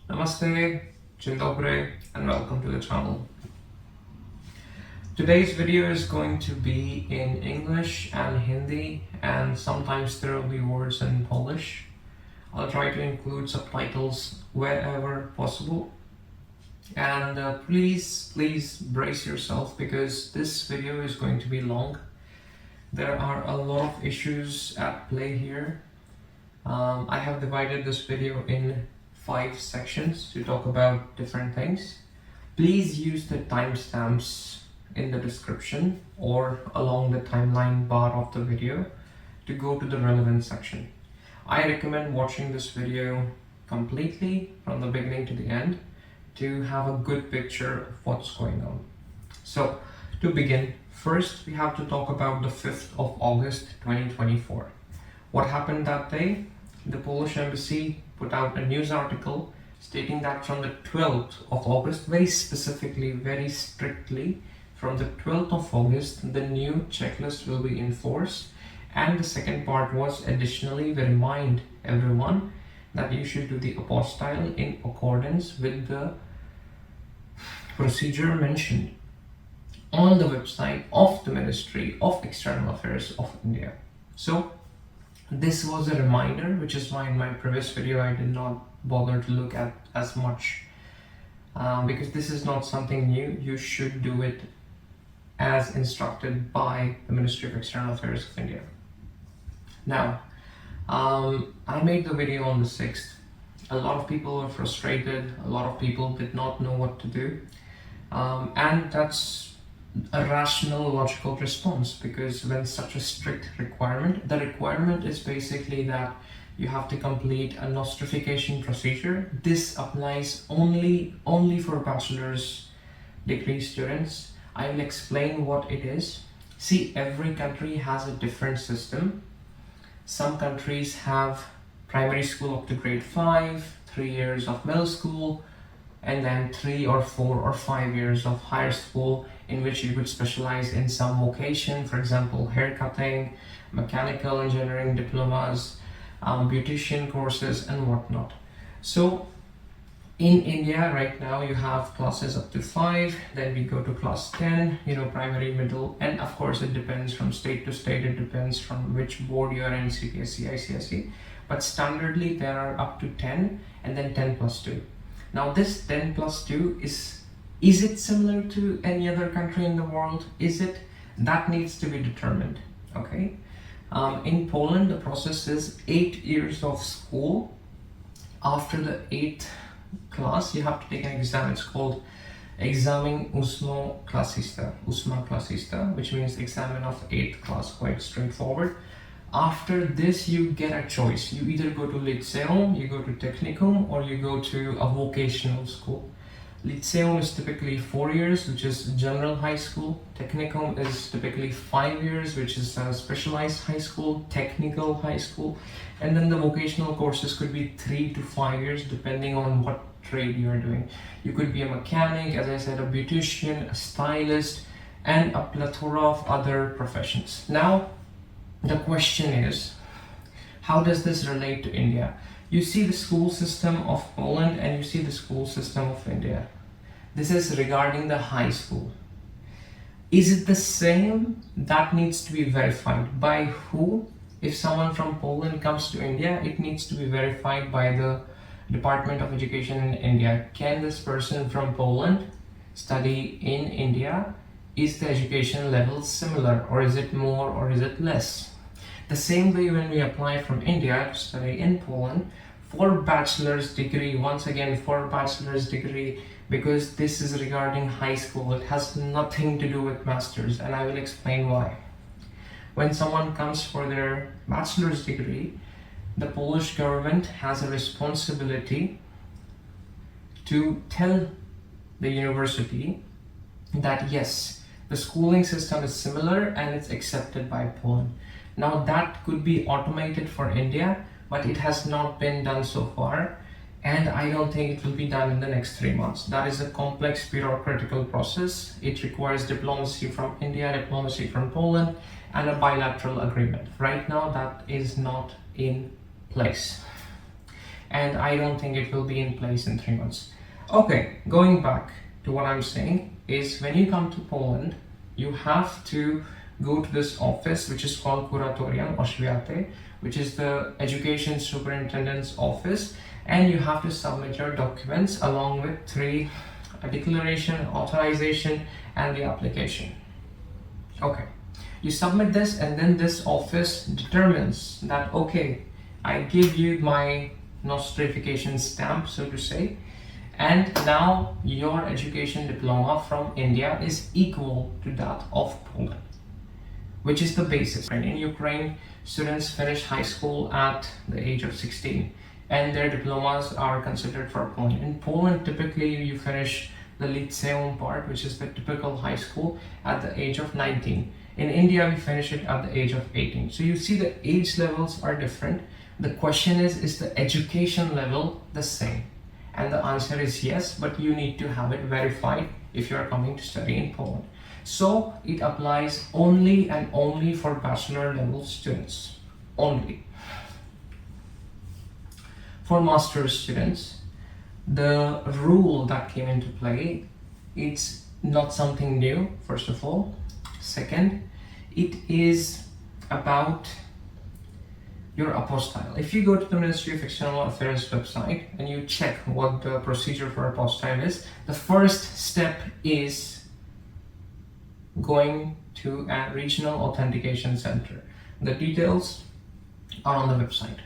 Namaste, Dzień dobry, and welcome to the channel. Today's video is going to be in English and Hindi, and sometimes there will be words in Polish. I'll try to include subtitles wherever possible. And please brace yourself because this video is going to be long. There are a lot of issues at play here. I have divided this video in 5 sections to talk about different things. Please use the timestamps in the description or along the timeline bar of the video to go to the relevant section. I recommend watching this video completely from the beginning to the end to have a good picture of what's going on. So to begin, first we have to talk about the 5th of August 2024. What happened that day? The Polish embassy put out a news article stating that from the 12th of August, very specifically, very strictly, from the 12th of August, the new checklist will be in force. And the second part was additionally, we remind everyone that you should do the Apostille in accordance with the procedure mentioned on the website of the Ministry of External Affairs of India. So this was a reminder, which is why in my previous video I did not bother to look at as much because this is not something new. You should do it as instructed by the Ministry of External Affairs of India. Now, I made the video on the 6th. A lot of people were frustrated, a lot of people did not know what to do, and that's a rational, logical response, because when such a strict requirement, the requirement is basically that you have to complete a nostrification procedure. This applies only for bachelor's degree students. I will explain what it is. See, every country has a different system. Some countries have primary school up to grade 5, 3 years of middle school, and then 3 or 4 or 5 years of higher school in which you could specialize in some vocation, for example, haircutting, mechanical engineering diplomas, beautician courses and whatnot. So in India right now you have classes up to 5, then we go to class 10, primary, middle, and of course it depends from state to state, it depends from which board you are in, CBSE, ICSE, but standardly there are up to 10 and then 10 plus 2. Now this 10 plus 2 is it similar to any other country in the world? Is it? That needs to be determined, okay? In Poland, the process is 8 years of school. After the 8th class, you have to take an exam. It's called Egzamin ósmoklasista, which means examen of 8th class, quite straightforward. After this, you get a choice. You either go to Lyceum, you go to Technicum, or you go to a vocational school. Lyceum is typically 4 years, which is general high school. Technicum is typically 5 years, which is a specialized high school, technical high school. And then the vocational courses could be 3 to 5 years, depending on what trade you are doing. You could be a mechanic, as I said, a beautician, a stylist, and a plethora of other professions. Now, the question is, how does this relate to India? You see the school system of Poland and you see the school system of India. This is regarding the high school. Is it the same? That needs to be verified. By who? If someone from Poland comes to India, it needs to be verified by the Department of Education in India. Can this person from Poland study in India? Is the education level similar, or is it more, or is it less? The same way when we apply from India to study in Poland for bachelor's degree, once again for bachelor's degree, because this is regarding high school, it has nothing to do with master's, and I will explain why. When someone comes for their bachelor's degree, the Polish government has a responsibility to tell the university that yes, the schooling system is similar and it's accepted by Poland. Now that could be automated for India, but it has not been done so far, and I don't think it will be done in the next 3 months. That is a complex bureaucratical process. It requires diplomacy from India, diplomacy from Poland, and a bilateral agreement. Right now that is not in place. and I don't think it will be in place in 3 months. Okay, going back to what I'm saying is when you come to Poland, you have to go to this office which is called Kuratorium Oświaty, which is the education superintendent's office, and you have to submit your documents along with three: a declaration, authorization, and the application. Okay, you submit this, and then this office determines that, okay, I give you my nostrification stamp, so to say, and now your education diploma from India is equal to that of Poland, which is the basis. In Ukraine, students finish high school at the age of 16, and their diplomas are considered for Poland. In Poland, typically you finish the lyceum part, which is the typical high school, at the age of 19. In India, we finish it at the age of 18. So you see the age levels are different. The question is the education level the same? And the answer is yes, but you need to have it verified if you are coming to study in Poland. So it applies only and only for bachelor level students. Only. For master's students, the rule that came into play, it's not something new, first of all. Second, it is about your apostille. If you go to the Ministry of External Affairs website and you check what the procedure for apostille is, the first step is going to a regional authentication center. The details are on the website.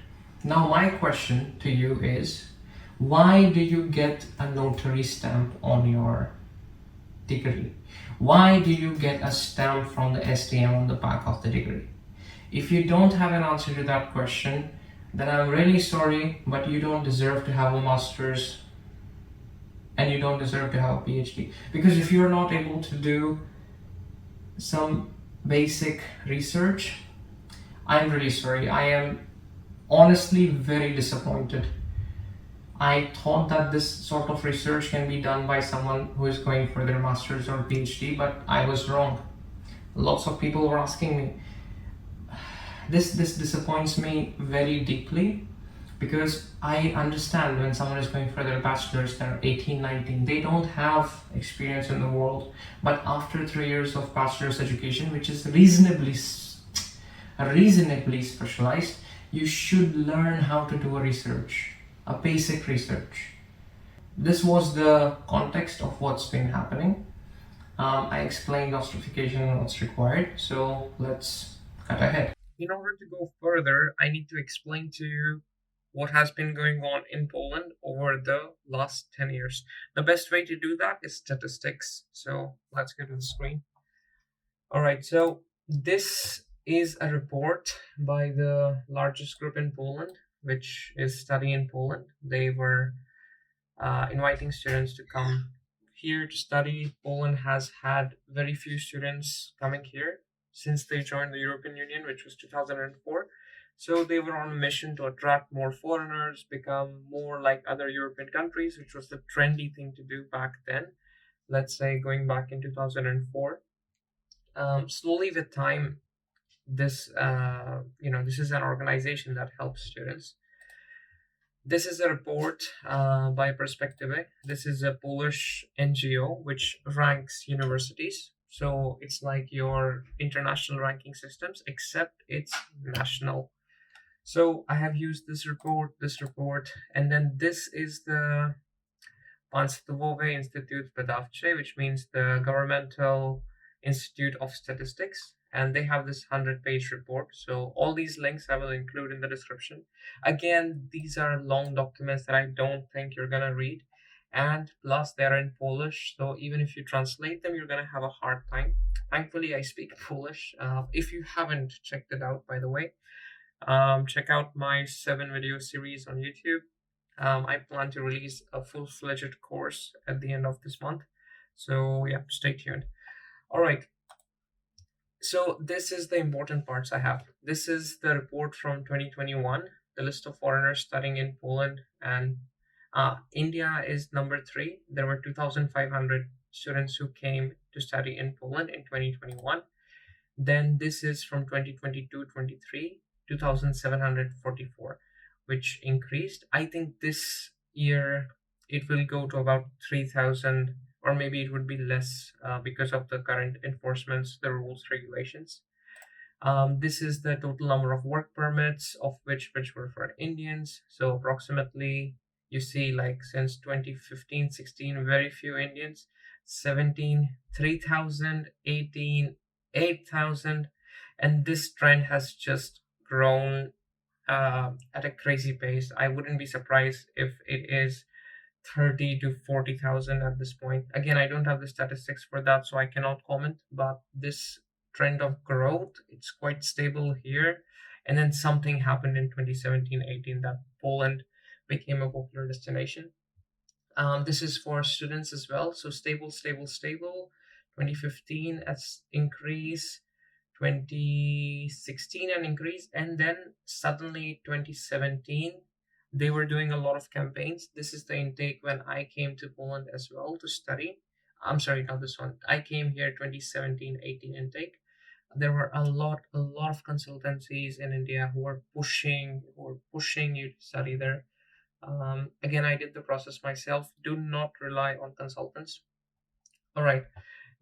Now my question to you is, why do you get a notary stamp on your degree? Why do you get a stamp from the STM on the back of the degree? If you don't have an answer to that question, then I'm really sorry, but you don't deserve to have a master's and you don't deserve to have a PhD. Because if you're not able to do some basic research, I'm really sorry. I am honestly very disappointed. I thought that this sort of research can be done by someone who is going for their master's or PhD, but I was wrong. Lots of people were asking me. This disappoints me very deeply, because I understand when someone is going for their bachelor's, they're 18, 19, they don't have experience in the world, but after 3 years of bachelor's education, which is reasonably specialized, you should learn how to do a research, a basic research. This was the context of what's been happening. I explained nostrification and what's required, so let's cut ahead. In order to go further, I need to explain to you what has been going on in Poland over the last 10 years. The best way to do that is statistics. So let's go to the screen. All right, so this is a report by the largest group in Poland, which is studying in Poland. They were inviting students to come here to study. Poland has had very few students coming here since they joined the European Union, which was 2004. So they were on a mission to attract more foreigners, become more like other European countries, which was the trendy thing to do back then. Let's say going back in 2004. Slowly with time, this this is an organization that helps students. This is a report by Perspective. This is a Polish NGO which ranks universities. So it's like your international ranking systems, except it's national. So I have used this report, and then this is the Państwowe Instytut Badawcze, which means the Governmental Institute of Statistics, and they have this 100-page report. So all these links I will include in the description. Again, these are long documents that I don't think you're gonna read, and plus they're in Polish, so even if you translate them, you're gonna have a hard time. Thankfully, I speak Polish. If you haven't checked it out, by the way, check out my 7-video series on YouTube. I plan to release a full-fledged course at the end of this month. So yeah, stay tuned. All right. So this is the important parts I have. This is the report from 2021, the list of foreigners studying in Poland, and India is number 3. There were 2,500 students who came to study in Poland in 2021. Then this is from 2022-23, 2,744. which increased. I think this year it will go to about 3,000, or maybe it would be less because of the current enforcements, the rules, regulations. This is the total number of work permits, of which were for Indians. So approximately, you see, like since 2015, 16, very few Indians. 17, 3,000, 18, 8,000, and this trend has just grown at a crazy pace. I wouldn't be surprised if it is 30 to 40,000 at this point. Again, I don't have the statistics for that, so I cannot comment, but this trend of growth, it's quite stable here. And then something happened in 2017-18 that Poland became a popular destination. This is for students as well. So stable, stable, stable. 2015 as increase, 2016 an increase, and then suddenly 2017 they were doing a lot of campaigns. This is the intake when I came to Poland as well to study. I'm sorry, not this one. I came here 2017-18 intake. There were a lot of consultancies in India who were pushing you to study there. Again, I did the process myself. Do not rely on consultants. All right,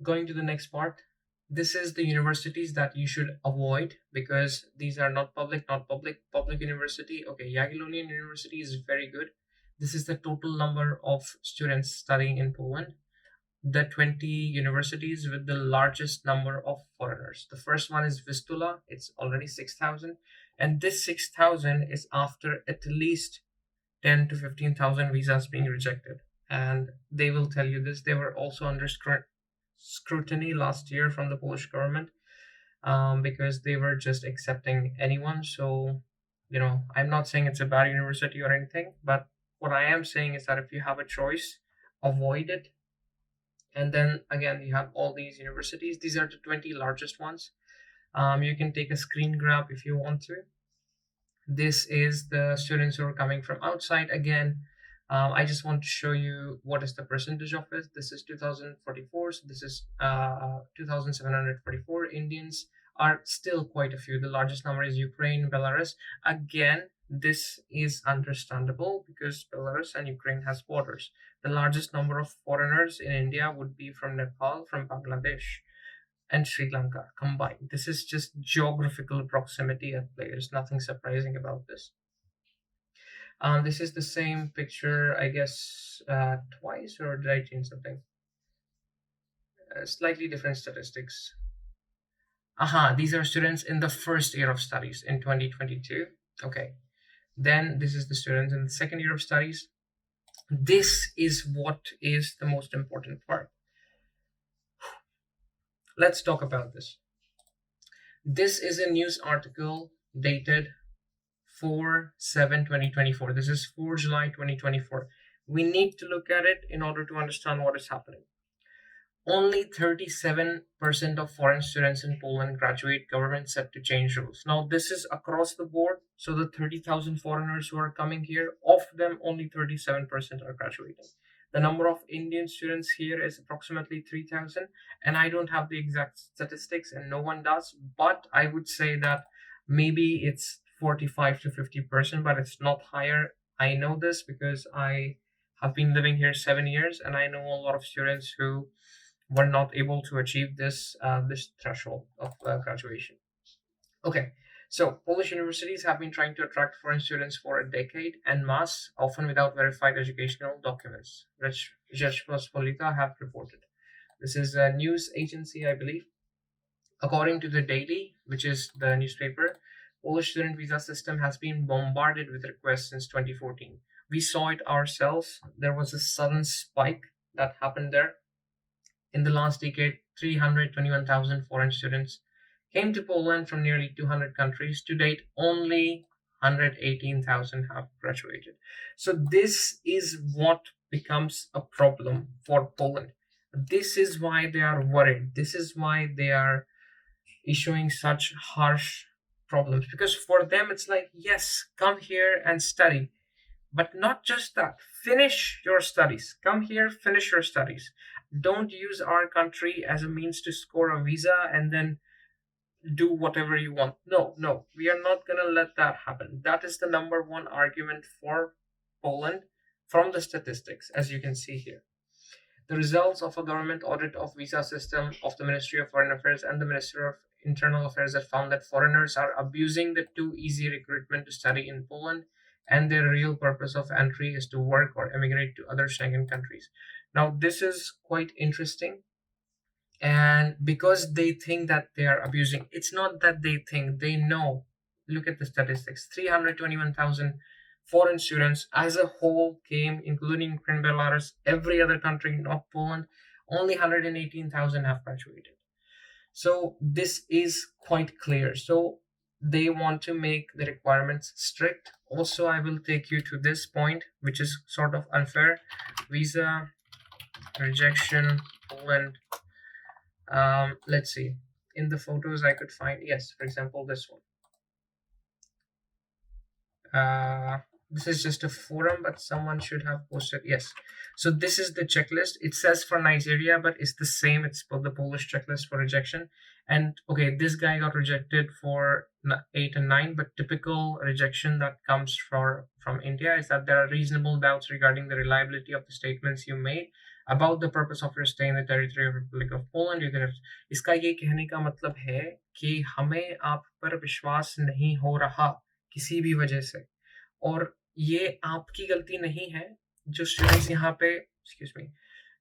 going to the next part. This is the universities that you should avoid because these are not public, not public. Public university, okay, Jagiellonian University is very good. This is the total number of students studying in Poland. The 20 universities with the largest number of foreigners. The first one is Vistula, it's already 6,000. And this 6,000 is after at least 10 to 15,000 visas being rejected. And they will tell you this. They were also under scrutiny last year from the Polish government because they were just accepting anyone. So, I'm not saying it's a bad university or anything, but what I am saying is that if you have a choice, avoid it. And then again, you have all these universities. These are the 20 largest ones. You can take a screen grab if you want to. This is the students who are coming from outside. Again, I just want to show you what is the percentage of it. This is 2044, so this is 2,744. Indians are still quite a few. The largest number is Ukraine, Belarus. Again, this is understandable because Belarus and Ukraine has borders. The largest number of foreigners in India would be from Nepal, from Bangladesh, and Sri Lanka combined. This is just geographical proximity at play. There's nothing surprising about this. This is the same picture, I guess, twice, or did I change something? Slightly different statistics. These are students in the first year of studies in 2022. Okay. Then this is the students in the second year of studies. This is what is the most important part. Let's talk about this. This is a news article dated 4/7/2024. This is 4 July 2024. We need to look at it in order to understand what is happening. Only 37% of foreign students in Poland graduate, government set to change rules. Now, this is across the board. So the 30,000 foreigners who are coming here, of them, only 37% are graduating. The number of Indian students here is approximately 3,000. And I don't have the exact statistics and no one does. But I would say that maybe it's 45 to 50%, but it's not higher. I know this because I have been living here 7 years and I know a lot of students who were not able to achieve this threshold of graduation. Okay, so Polish universities have been trying to attract foreign students for a decade en masse, often without verified educational documents, which Rzeczpospolita have reported. This is a news agency, I believe. According to the Daily, which is the newspaper, Polish student visa system has been bombarded with requests since 2014. We saw it ourselves. There was a sudden spike that happened there. In the last decade, 321,000 foreign students came to Poland from nearly 200 countries. To date, only 118,000 have graduated. So this is what becomes a problem for Poland. This is why they are worried. This is why they are issuing such harsh problems. Because for them, it's like, yes, come here and study. But not just that. Finish your studies. Come here, finish your studies. Don't use our country as a means to score a visa and then do whatever you want. No, no, we are not going to let that happen. That is the number one argument for Poland from the statistics, as you can see here. The results of a government audit of visa system of the Ministry of Foreign Affairs and the Ministry of Internal Affairs have found that foreigners are abusing the too easy recruitment to study in Poland, and their real purpose of entry is to work or emigrate to other Schengen countries. Now, this is quite interesting, and because they think that they are abusing, it's not that they think, they know. Look at the statistics: 321,000 foreign students as a whole came, including Ukraine, Belarus, every other country, not Poland. Only 118,000 have graduated. So this is quite clear. So they want to make the requirements strict. Also, I will take you to this point, which is sort of unfair. Visa rejection, Poland. Let's see. In the photos I could find, yes, for example, this one. This is just a forum, but someone should have posted. Yes. So this is the checklist. It says for Nigeria, but it's the same. It's the Polish checklist for rejection. And okay, this guy got rejected for 8 and 9, but typical rejection that comes from India is that there are reasonable doubts regarding the reliability of the statements you made about the purpose of your stay in the territory of Republic of Poland. You can, इसका ये कहने का मतलब है कि हमें आप पर विश्वास नहीं हो रहा किसी भी वजह से, और ये आपकी गलती नहीं है। जो स्टूडेंट्स यहाँ पे, एक्सक्यूज मी,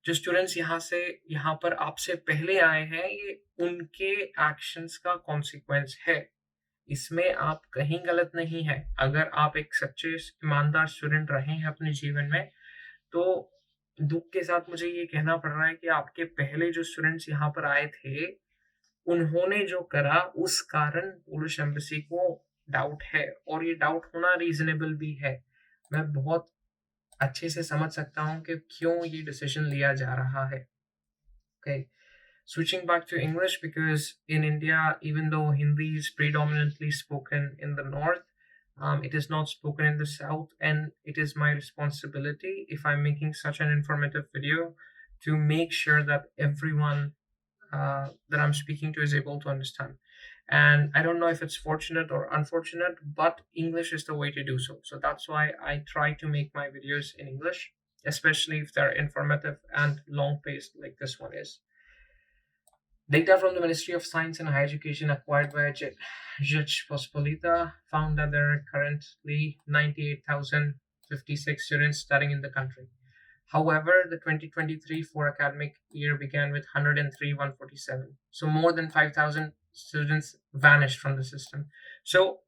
जो स्टूडेंट्स यहाँ पर आपसे पहले आए हैं, ये उनके एक्शंस का कॉन्सिक्वेंस है। इसमें आप कहीं गलत नहीं है। अगर आप एक सच्चे ईमानदार स्टूडेंट रहे हैं अपने जीवन में, तो दुख के साथ मुझे ये कहना पड़ रहा है कि आपके पहले जो स्टूडेंट्स यहाँ पर आए थे, उन्होंने जो करा उस कारण पोलिश एम्बेसी को डाउट है, और ये डाउट होना रीजनेबल भी है। मैं बहुत अच्छे से समझ सकता हूँ कि क्यों ये डिसीजन लिया जा रहा है। Okay, switching back to English, because in India, even though Hindi is predominantly spoken in the north, it is not spoken in the south, and it is my responsibility, if I'm making such an informative video, to make sure that everyone that I'm speaking to is able to understand. And I don't know if it's fortunate or unfortunate, but English is the way to do so. So that's why I try to make my videos in English, especially if they're informative and long paced like this one is. Data from the Ministry of Science and Higher Education acquired by Pospolita found that there are currently 98,056 students studying in the country. However, the 2023-4 academic year began with 103,147. So more than 5,000 students vanished from the system. So,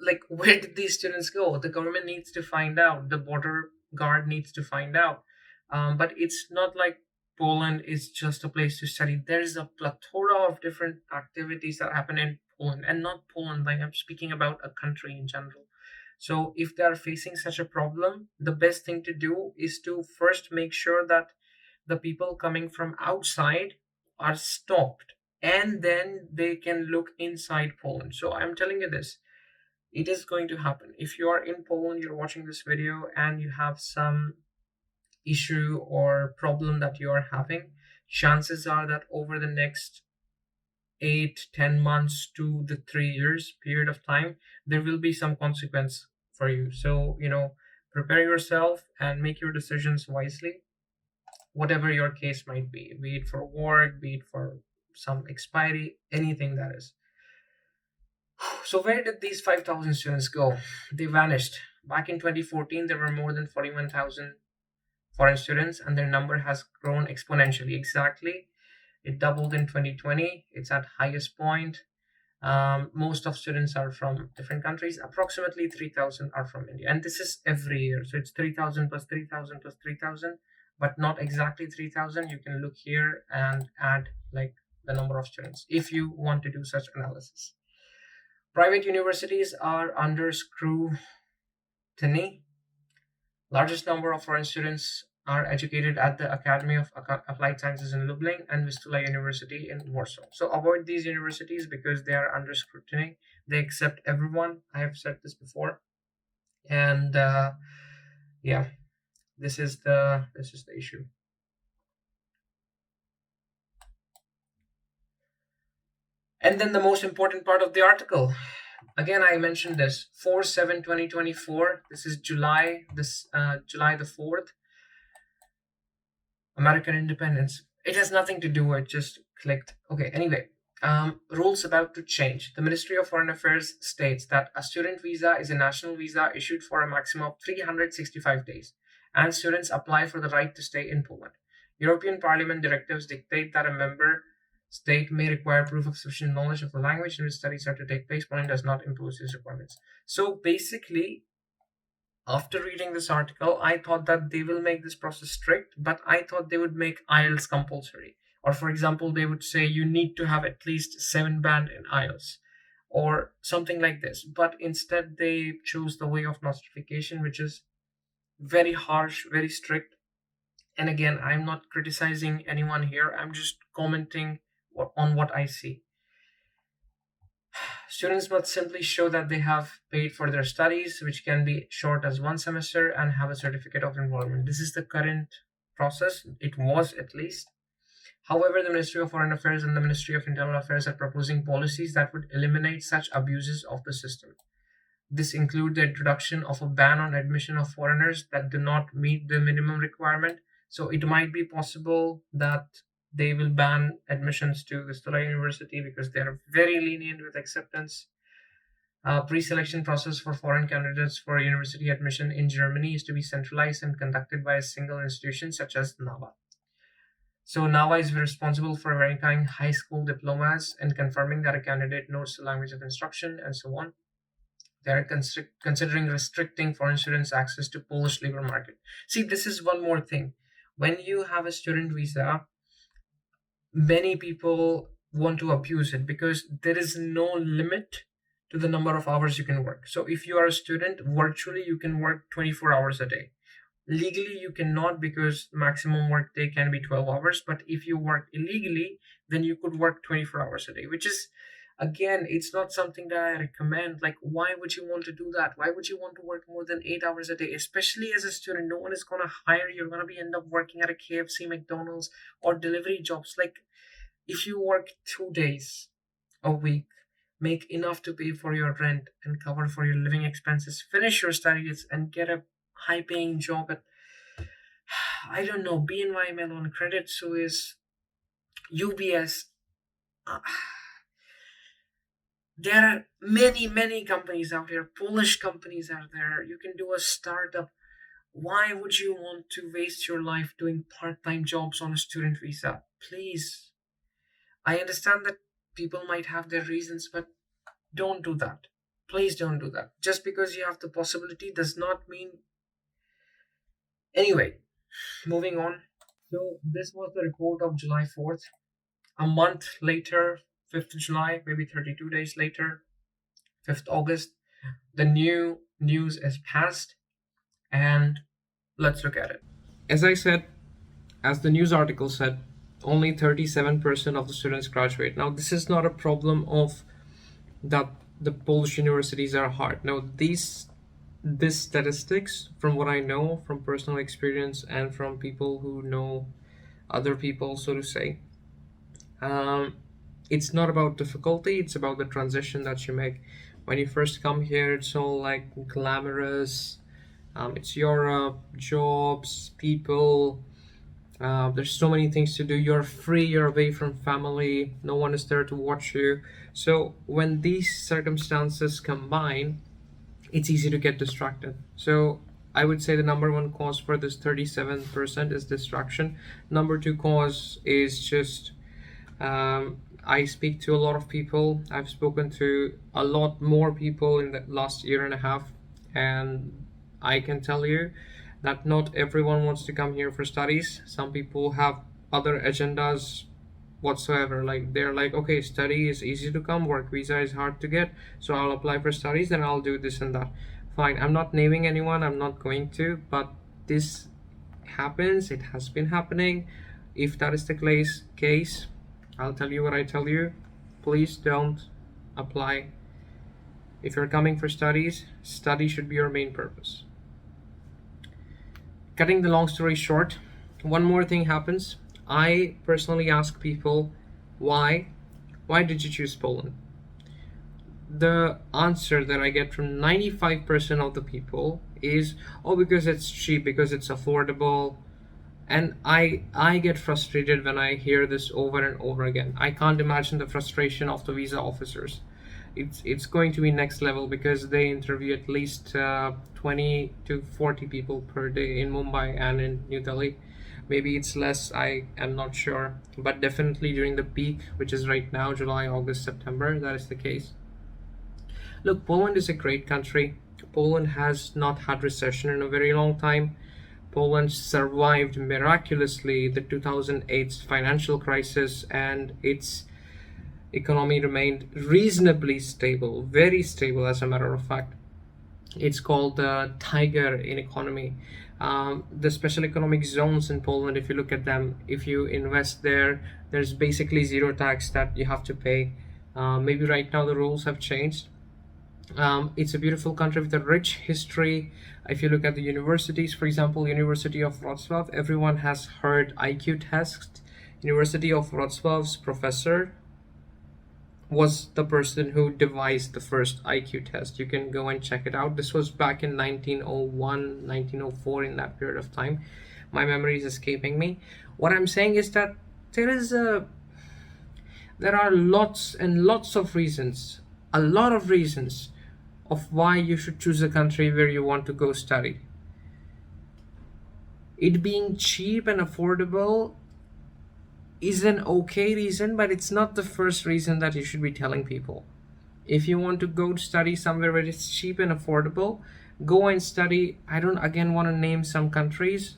like, where did these students go? The government needs to find out. The border guard needs to find out. But it's not like Poland is just a place to study. There's a plethora of different activities that happen in Poland, and not Poland, like I'm speaking about a country in general. So if they are facing such a problem, the best thing to do is to first make sure that the people coming from outside are stopped, and then they can look inside Poland. So I'm telling you this, it is going to happen. If you are in Poland, you're watching this video, and you have some issue or problem that you are having, chances are that over the next 8-10 months to the 3 years period of time, there will be some consequence for you. So, prepare yourself and make your decisions wisely, whatever your case might be it for work, be it for some expiry, anything that is. So where did these 5,000 students go? They vanished. Back in 2014, there were more than 41,000 foreign students, and their number has grown exponentially. Exactly. It doubled in 2020. It's at highest point. Most of students are from different countries. Approximately 3,000 are from India. And this is every year. So it's 3,000 plus 3,000 plus 3,000, but not exactly 3,000. You can look here and add like the number of students if you want to do such analysis. Private universities are under scrutiny. Largest number of foreign students are educated at the Academy of Applied Sciences in Lublin and Vistula University in Warsaw. So avoid these universities because they are under scrutiny. They accept everyone. I have said this before, and yeah, this is the issue. And then the most important part of the article. Again, I mentioned this 4/7/2024. This is July. July the 4th. American independence. It has nothing to do with just clicked. Okay, anyway, rules about to change. The Ministry of Foreign Affairs states that a student visa is a national visa issued for a maximum of 365 days, and students apply for the right to stay in Poland. European Parliament directives dictate that a member state may require proof of sufficient knowledge of the language in which studies are to take place. Poland does not impose these requirements. So basically, after reading this article, I thought that they will make this process strict, but I thought they would make IELTS compulsory. Or, for example, they would say you need to have at least 7 band in IELTS or something like this. But instead, they chose the way of nostrification, which is very harsh, very strict. And again, I'm not criticizing anyone here, I'm just commenting on what I see. Students must simply show that they have paid for their studies, which can be short as 1 semester, and have a certificate of enrollment. This is the current process. It was at least. However, the Ministry of Foreign Affairs and the Ministry of Internal Affairs are proposing policies that would eliminate such abuses of the system. This includes the introduction of a ban on admission of foreigners that do not meet the minimum requirement. So it might be possible that they will ban admissions to Vistula University because they are very lenient with acceptance. Pre-selection process for foreign candidates for university admission in Germany is to be centralized and conducted by a single institution such as NAVA. So NAVA is responsible for verifying high school diplomas and confirming that a candidate knows the language of instruction and so on. They are considering restricting foreign students' access to Polish labor market. See, this is one more thing. When you have a student visa, many people want to abuse it because there is no limit to the number of hours you can work. So if you are a student, virtually you can work 24 hours a day. Legally, you cannot because maximum work day can be 12 hours. But if you work illegally, then you could work 24 hours a day, which is, again, it's not something that I recommend. Like, why would you want to do that? Why would you want to work more than 8 hours a day? Especially as a student, no one is going to hire you. You're going to be end up working at a KFC, McDonald's, or delivery jobs. Like, if you work 2 days a week, make enough to pay for your rent and cover for your living expenses, finish your studies, and get a high paying job at, I don't know, BNY Mellon, Credit Suisse, UBS. There are many companies out there. Polish companies are there. You can do a startup. Why would you want to waste your life doing part-time jobs on a student visa? Please. I understand that people might have their reasons, but don't do that. Please don't do that. Just because you have the possibility does not mean. Anyway, moving on. So this was the report of July 4th. A month later, 5th July, maybe 32 days later, 5th August, the new news is passed, and let's look at it. As I said, as the news article said, only 37% of the students graduate. Now, this is not a problem of that the Polish universities are hard. No, these statistics, from what I know from personal experience and from people who know other people, so to say, it's not about difficulty, it's about the transition that you make. When you first come here, it's all like glamorous. It's Europe, jobs, people. There's so many things to do. You're free, you're away from family, no one is there to watch you. So when these circumstances combine, it's easy to get distracted. So I would say the number one cause for this 37% is distraction. Number two cause is just I speak to a lot of people. I've spoken to a lot more people in the last year and a half, and I can tell you that not everyone wants to come here for studies. Some people have other agendas whatsoever. Like they're like, okay, study is easy to come, work visa is hard to get, so I'll apply for studies and I'll do this and that. Fine, I'm not naming anyone, I'm not going to, but this happens, it has been happening. If that is the case, I'll tell you what I tell you. Please don't apply. If you're coming for studies, study should be your main purpose. Cutting the long story short, one more thing happens. I personally ask people why Why did you choose Poland? The answer that I get from 95% of the people is, oh, because it's cheap, because it's affordable. And I get frustrated when I hear this over and over again. I can't imagine the frustration of the visa officers. It's going to be next level because they interview at least 20 to 40 people per day in Mumbai and in New Delhi. Maybe it's less, I am not sure, but definitely during the peak, which is right now, July, August, September, that is the case. Look, Poland is a great country. Poland has not had recession in a very long time. Poland survived miraculously the 2008 financial crisis, and its economy remained reasonably stable, very stable as a matter of fact. It's called the tiger in economy. The special economic zones in Poland, if you look at them, if you invest there, there's basically zero tax that you have to pay. Maybe right now the rules have changed. It's a beautiful country with a rich history. If you look at the universities, for example, University of Wrocław, everyone has heard IQ test. University of Wrocław's professor was the person who devised the first IQ test. You can go and check it out. This was back in 1901, 1904, in that period of time. My memory is escaping me. What I'm saying is that there is a there are lots and lots of reasons, a lot of reasons of why you should choose a country where you want to go study. It being cheap and affordable is an okay reason, but it's not the first reason that you should be telling people. If you want to go to study somewhere where it's cheap and affordable, go and study. I don't again want to name some countries.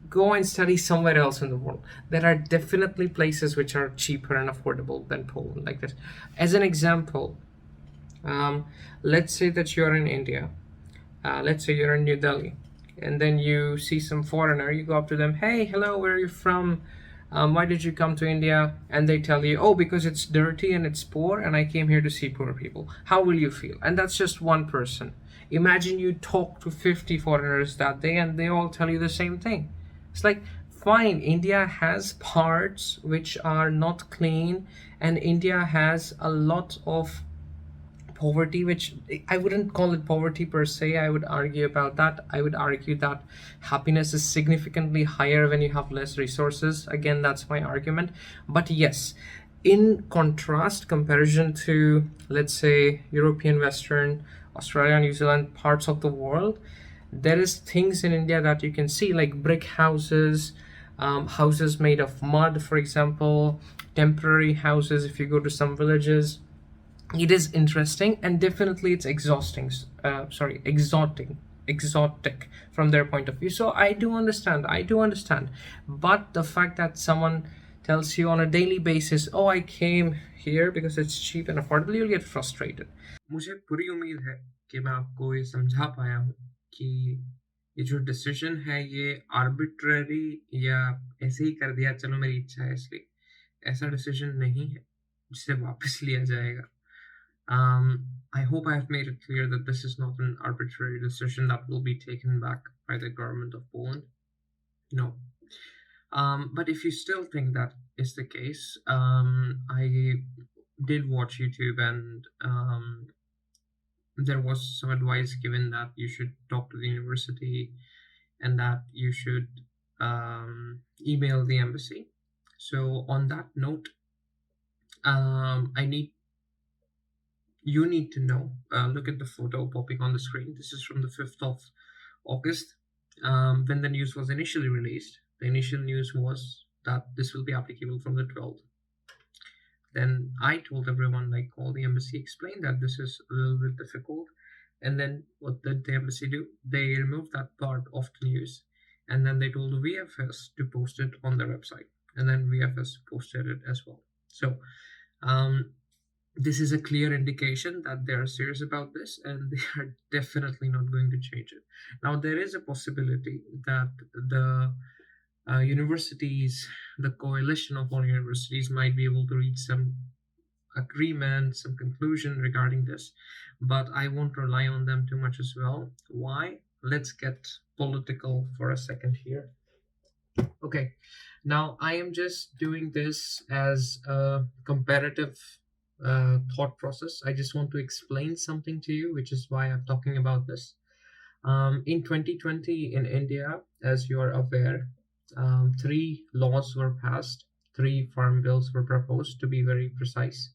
Go and study somewhere else in the world. There are definitely places which are cheaper and affordable than Poland, like this. As an example, um, let's say that you're in India. Let's say you're in New Delhi, and then you see some foreigner. You go up to them, hey, hello, where are you from? Why did you come to India? And they tell you, oh, because it's dirty and it's poor, and I came here to see poor people. How will you feel? And that's just one person. Imagine you talk to 50 foreigners that day, and they all tell you the same thing. It's like, fine, India has parts which are not clean, and India has a lot of poverty, which I wouldn't call it poverty per se. I would argue about that. I would argue that happiness is significantly higher when you have less resources. Again, that's my argument. But yes, in contrast, comparison to, let's say, European, Western, Australia, New Zealand, parts of the world, there is things in India that you can see, like brick houses, houses made of mud, for example, temporary houses if you go to some villages. It is interesting, and definitely it's exhausting, sorry, exotic from their point of view. So I do understand, but the fact that someone tells you on a daily basis, oh, I came here because it's cheap and affordable, you'll get frustrated. मुझे पूरी उम्मीद है कि मैं आपको ये समझा पाया हूँ कि ये जो डिसीजन है ये आर्बिट्ररी या ऐसे ही कर दिया, चलो मेरी इच्छा है इसलिए, ऐसा डिसीजन नहीं है जिसे वापस लिया जाएगा. I hope I have made it clear that this is not an arbitrary decision that will be taken back by the government of Poland. No. But if you still think that is the case, I did watch YouTube, and there was some advice given that you should talk to the university and that you should email the embassy. So, on that note, I need you need to know. Look at the photo popping on the screen. This is from the 5th of August. When the news was initially released, the initial news was that this will be applicable from the 12th. Then I told everyone, like, call the embassy, explain that this is a little bit difficult. And then what did the embassy do? They removed that part of the news. And then they told the VFS to post it on their website. And then VFS posted it as well. So, this is a clear indication that they are serious about this, and they are definitely not going to change it. Now, there is a possibility that the universities, the coalition of all universities, might be able to reach some agreement, some conclusion regarding this, but I won't rely on them too much as well. Why? Let's get political for a second here. Okay, now I am just doing this as a comparative thought process. I just want to explain something to you, which is why I'm talking about this. In 2020 in India, as you are aware, three laws were passed, three farm bills were proposed to be very precise,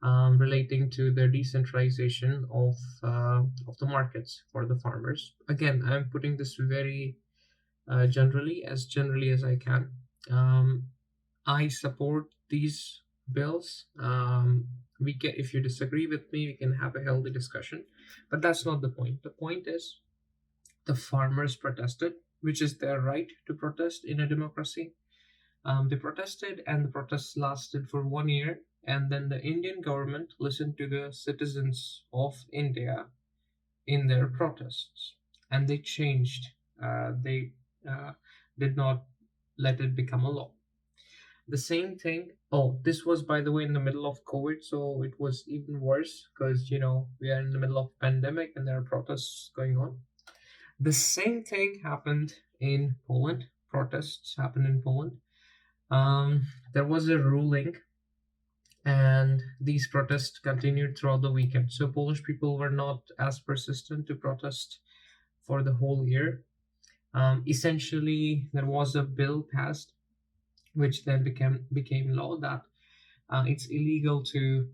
relating to the decentralization of the markets for the farmers. Again, I'm putting this very generally as I can. Um, I support these bills. We can, if you disagree with me, we can have a healthy discussion. But that's not the point. The point is the farmers protested, which is their right to protest in a democracy. They protested, and the protests lasted for 1 year. And then the Indian government listened to the citizens of India in their protests, and they changed. They uh, did not let it become a law. The same thing. Oh, this was, by the way, in the middle of COVID, so it was even worse because we are in the middle of pandemic and there are protests going on. The same thing happened in Poland. Protests happened in Poland. There was a ruling, and these protests continued throughout the weekend. So Polish people were not as persistent to protest for the whole year. Essentially, there was a bill passed, which then became law that it's illegal to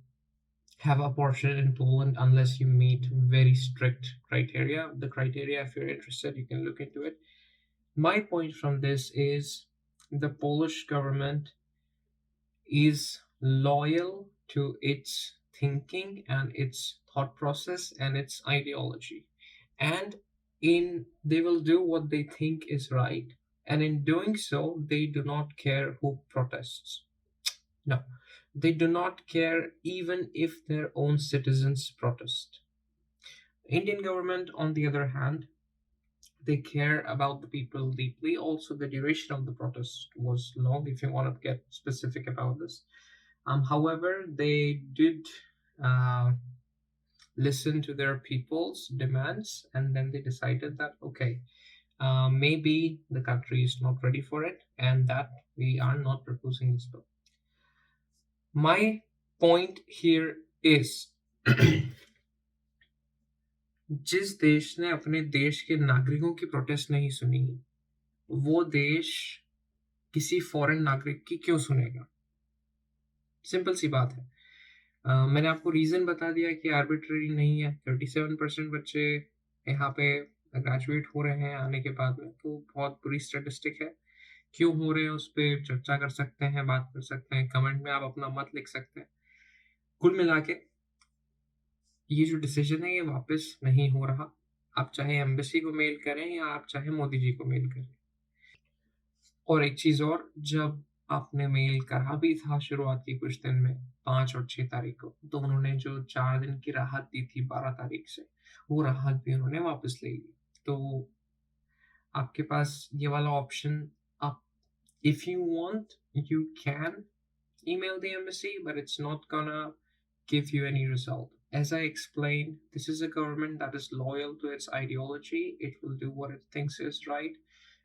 have abortion in Poland unless you meet very strict criteria. The criteria, if you're interested, you can look into it. My point from this is the Polish government is loyal to its thinking and its thought process and its ideology, and in they will do what they think is right, and in doing so they do not care who protests. No, they do not care even if their own citizens protest. Indian government, on the other hand, they care about the people deeply. Also, the duration of the protest was long, if you want to get specific about this. However, they did uh, listen to their people's demands, and then they decided that okay, maybe the country is not ready for it, and that we are not proposing this bill. My point here is जिस देश ने अपने देश के नागरिकों की protest नहीं सुनी, वो देश किसी फॉरेन नागरिक की क्यों सुनेगा? सिंपल सी बात है। मैंने आपको रीज़न बता दिया कि आर्बिट्रेरी नहीं है। 37% बच्चे यहाँ पे ग्रेजुएट हो रहे हैं आने के बाद में, तो बहुत बुरी स्टैटिस्टिक है। क्यों हो रहे हैं उस पे चर्चा कर सकते हैं, बात कर सकते हैं, कमेंट में आप अपना मत लिख सकते हैं। कुल मिला के ये जो डिसीजन है ये वापस नहीं हो रहा। आप चाहे एम्बेसी को मेल करें या आप चाहे मोदी जी को मेल करें। और एक चीज़ और, जब आपने मेल करा भी था शुरुआत के कुछ दिन में 5 और 6 तारीख को, तो उन्होंने जो 4 दिन की राहत दी थी 12 तारीख से, वो राहत भी उन्होंने वापस ले ली। तो आपके पास ये वाला ऑप्शन, आप if you want you can email the embassy, but it's not gonna give you any result. As I explained, this is a government that is loyal to its ideology. It will do what it thinks is right.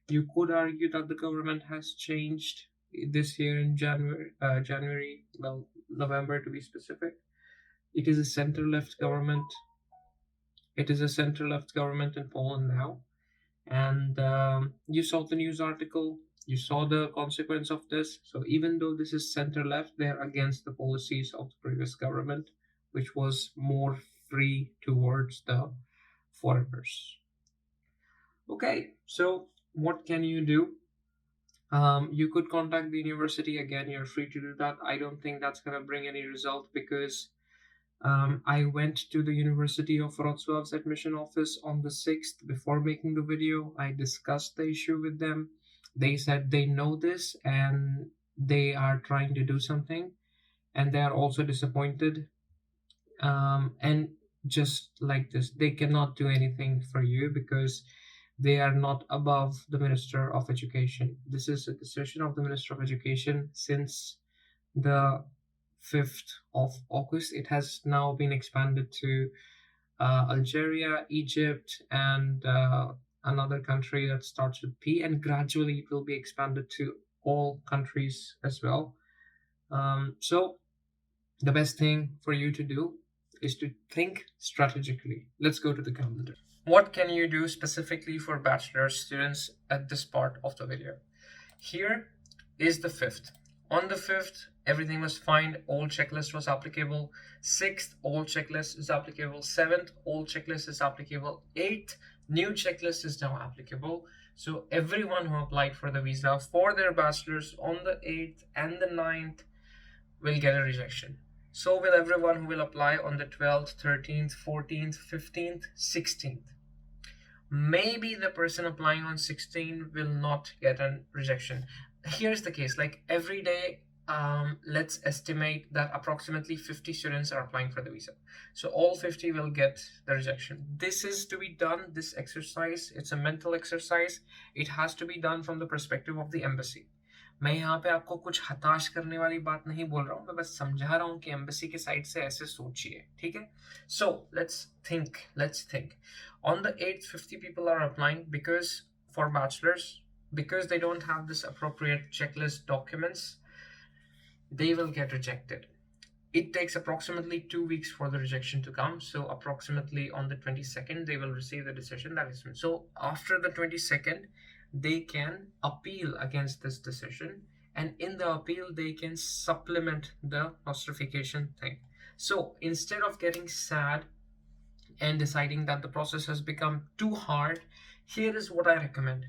You could argue that the government has changed this year in well, November to be specific. It is a center-left government. It is a center-left government in Poland now, and you saw the news article. You saw the consequence of this. So even though this is center-left, they're against the policies of the previous government, which was more free towards the foreigners. Okay, so what can you do? You could contact the university again. You're free to do that. I don't think that's gonna bring any result because I went to the University of Wrocław's admission office on the 6th before making the video. I discussed the issue with them. They said they know this and they are trying to do something, and they are also disappointed. And just like this, they cannot do anything for you because they are not above the Minister of Education. This is a decision of the Minister of Education since the 5th of August. It has now been expanded to Algeria, Egypt, and another country that starts with P, and gradually it will be expanded to all countries as well. So the best thing for you to do is to think strategically. Let's go to the calendar. What can you do specifically for bachelor students at this part of the video? Here is the 5th. On the 5th, everything was fine. All checklist was applicable. 6th, all checklist is applicable. 7th, all checklist is applicable. 8th, new checklist is now applicable. So everyone who applied for the visa for their bachelors on the 8th and the 9th will get a rejection. So will everyone who will apply on the 12th, 13th, 14th, 15th, 16th. Maybe the person applying on 16 will not get a rejection. Here's the case, like every day, let's estimate that approximately 50 students are applying for the visa. So all 50 will get the rejection. This is to be done, this exercise, it's a mental exercise. It has to be done from the perspective of the embassy. मैं यहाँ पे आपको कुछ हताश करने वाली बात नहीं बोल रहा हूँ, मैं बस समझा रहा हूँ कि एम्बेसी के साइड से ऐसे सोचिए, ठीक है? So let's think. On the 8th, 50 people are applying because for bachelors, because they don't have this appropriate checklist documents, they will get rejected. It takes approximately 2 weeks for the rejection to come. So approximately on the 22nd, they will receive the decision. That is, so after the 22nd, they can appeal against this decision, and in the appeal they can supplement the nostrification thing. So instead of getting sad and deciding that the process has become too hard, here is what I recommend.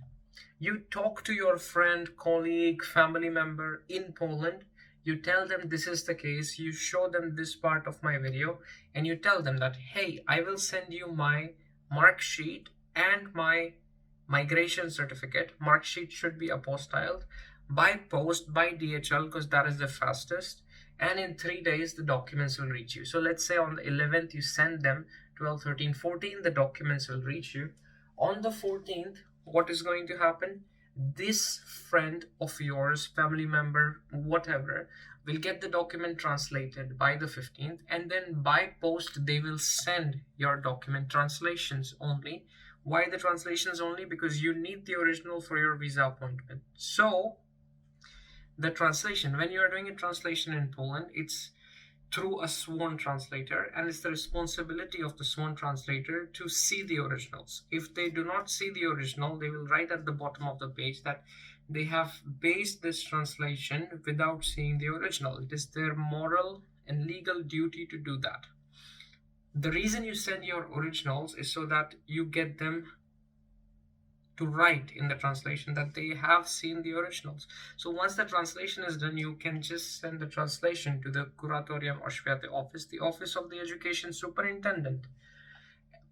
You talk to your friend, colleague, family member in Poland. You tell them this is the case, you show them this part of my video, and you tell them that, hey, I will send you my mark sheet and my migration certificate. Mark sheet should be apostilled by post, by DHL, because that is the fastest. And in 3 days, the documents will reach you. So let's say on the 11th, you send them, 12, 13, 14, the documents will reach you. On the 14th, what is going to happen? This friend of yours, family member, whatever, will get the document translated by the 15th, and then by post, they will send your document translations only. Why the translations only? Because you need the original for your visa appointment. So the translation, when you are doing a translation in Poland, it's through a sworn translator, and it's the responsibility of the sworn translator to see the originals. If they do not see the original, they will write at the bottom of the page that they have based this translation without seeing the original. It is their moral and legal duty to do that. The reason you send your originals is so that you get them to write in the translation that they have seen the originals. So once the translation is done, you can just send the translation to the Kuratorium Oświaty office, the office of the education superintendent,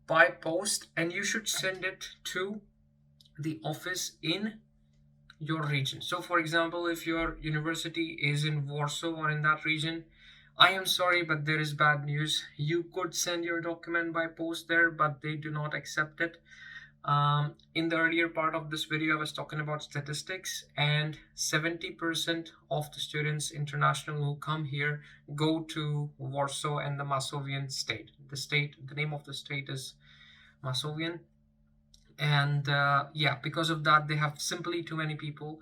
by post, and you should send it to the office in your region. So for example, if your university is in Warsaw or in that region, I am sorry, but there is bad news. You could send your document by post there, but they do not accept it. In the earlier part of this video, I was talking about statistics, and 70% of the students international who come here go to Warsaw and the Masovian state. The name of the state is Masovian. And yeah, because of that, they have simply too many people.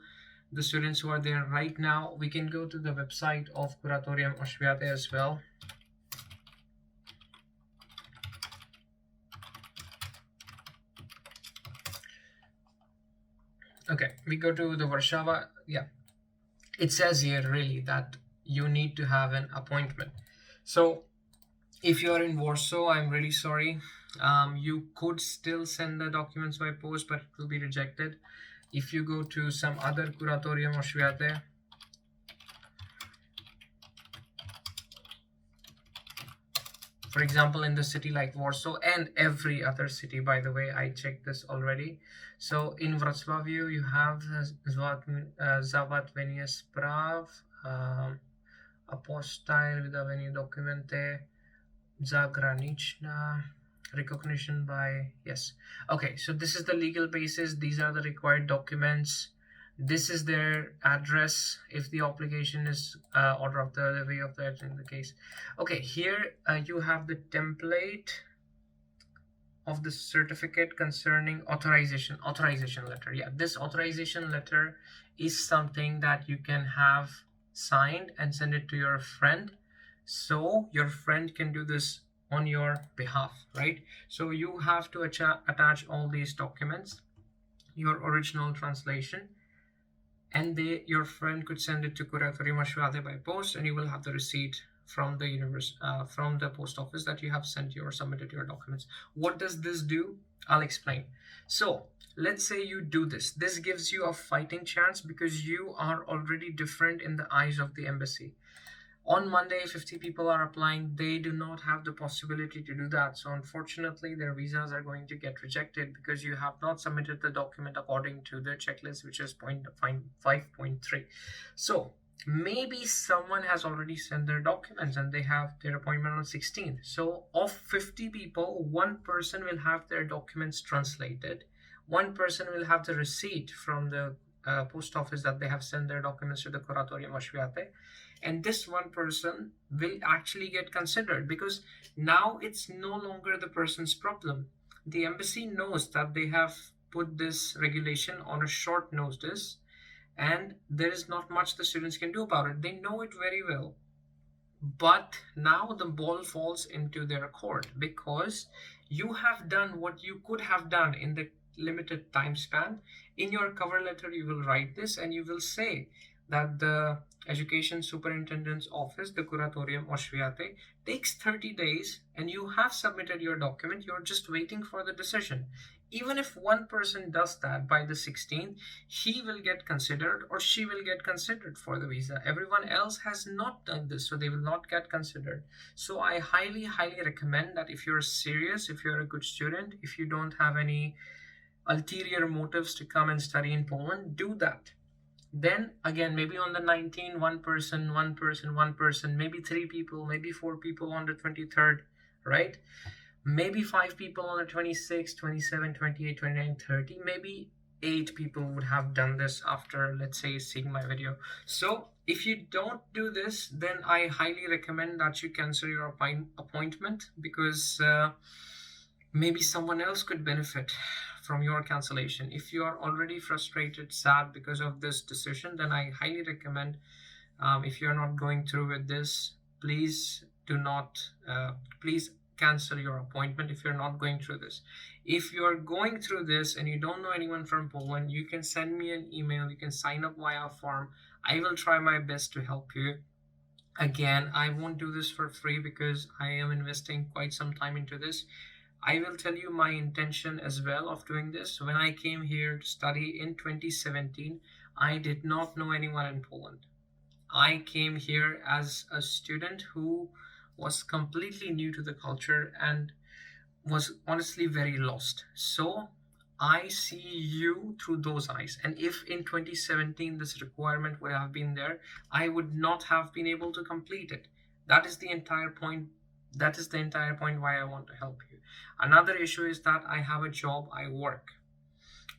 The students who are there right now, we can go to the website of Kuratorium Oświaty as well. Okay, we go to the Warsaw. Yeah, it says here really that you need to have an appointment. So if you are in Warsaw, I'm really sorry. You could still send the documents by post, but it will be rejected. If you go to some other Kuratorium Oświaty, for example, in the city like Warsaw and every other city, by the way, I checked this already. So in Wrocławiu, you have Załatwienie spraw, Apostille, wydawanie dokumenty, zagraniczna, recognition by, yes. Okay, so this is the legal basis. These are the required documents. This is their address if the application is order of the way of the in the case. Okay, here you have the template. of the certificate concerning authorization letter. Yeah, this authorization letter is something that you can have signed and send it to your friend, so your friend can do this on your behalf, right? So you have to attach all these documents, your original translation, and your friend could send it to Curatorium Ashwate by post, and you will have the receipt from the from the post office that you have sent your submitted your documents. What does this do? I'll explain. So let's say you do this gives you a fighting chance because you are already different in the eyes of the embassy. On Monday, 50 people are applying. They do not have the possibility to do that. So unfortunately, their visas are going to get rejected because you have not submitted the document according to the checklist, which is 5.3. So maybe someone has already sent their documents and they have their appointment on 16th. So of 50 people, one person will have their documents translated. One person will have the receipt from the post office that they have sent their documents to the Curatorium Ashwate, and this one person will actually get considered because now it's no longer the person's problem. The embassy knows that they have put this regulation on a short notice and there is not much the students can do about it. They know it very well. But now the ball falls into their court because you have done what you could have done in the limited time span. In your cover letter, you will write this and you will say that the Education Superintendent's Office, the Curatorium Ashwate, takes 30 days and you have submitted your document. You're just waiting for the decision. Even if one person does that by the 16th, he will get considered or she will get considered for the visa. Everyone else has not done this, so they will not get considered. So I highly recommend that if you're serious, if you're a good student, if you don't have any ulterior motives to come and study in Poland, do that. Then again, maybe on the 19th, one person, maybe 3 people, maybe 4 people on the 23rd, right? Maybe 5 people on the 26th, 27, 28, 29, 30. Maybe 8 people would have done this after, let's say, seeing my video. So if you don't do this, then I highly recommend that you cancel your appointment because maybe someone else could benefit from your cancellation. If you are already frustrated, sad because of this decision, then I highly recommend, if you're not going through with this, please do not, please cancel your appointment if you're not going through this. If you're going through this and you don't know anyone from Poland, you can send me an email, you can sign up via a form. I will try my best to help you. Again, I won't do this for free because I am investing quite some time into this. I will tell you my intention as well of doing this. When I came here to study in 2017, I did not know anyone in Poland. I came here as a student who was completely new to the culture and was honestly very lost. So I see you through those eyes. And if in 2017 this requirement would have been there, I would not have been able to complete it. That is the entire point. That is the entire point why I want to help you. Another issue is that I have a job, I work.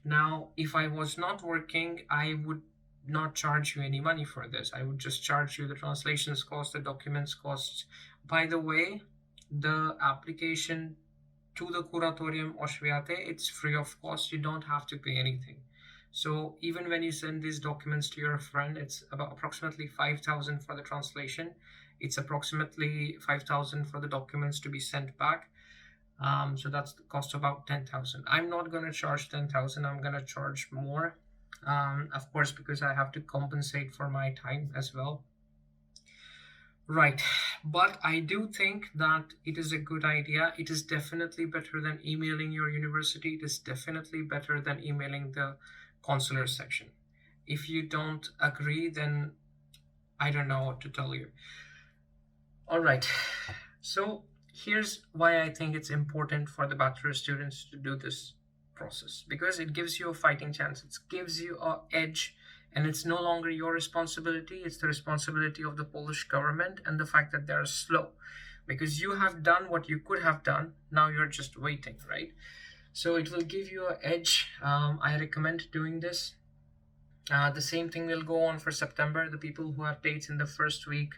Now, if I was not working, I would not charge you any money for this. I would just charge you the translations cost, the documents costs. By the way, the application to the Curatorium Ashwate, it's free of cost. You don't have to pay anything. So even when you send these documents to your friend, it's about approximately 5,000 for the translation. It's approximately 5,000 for the documents to be sent back. So that's the cost of about 10,000. I'm not going to charge 10,000. I'm going to charge more, of course, because I have to compensate for my time as well. Right, but I do think that it is a good idea. It is definitely better than emailing your university. It is definitely better than emailing the consular section. If you don't agree, then I don't know what to tell you. All right, so here's why I think it's important for the bachelor students to do this process, because it gives you a fighting chance. It gives you an edge. And it's no longer your responsibility, it's the responsibility of the Polish government and the fact that they're slow. Because you have done what you could have done, now you're just waiting, right? So it will give you an edge. I recommend doing this. The same thing will go on for September. The people who have dates in the first week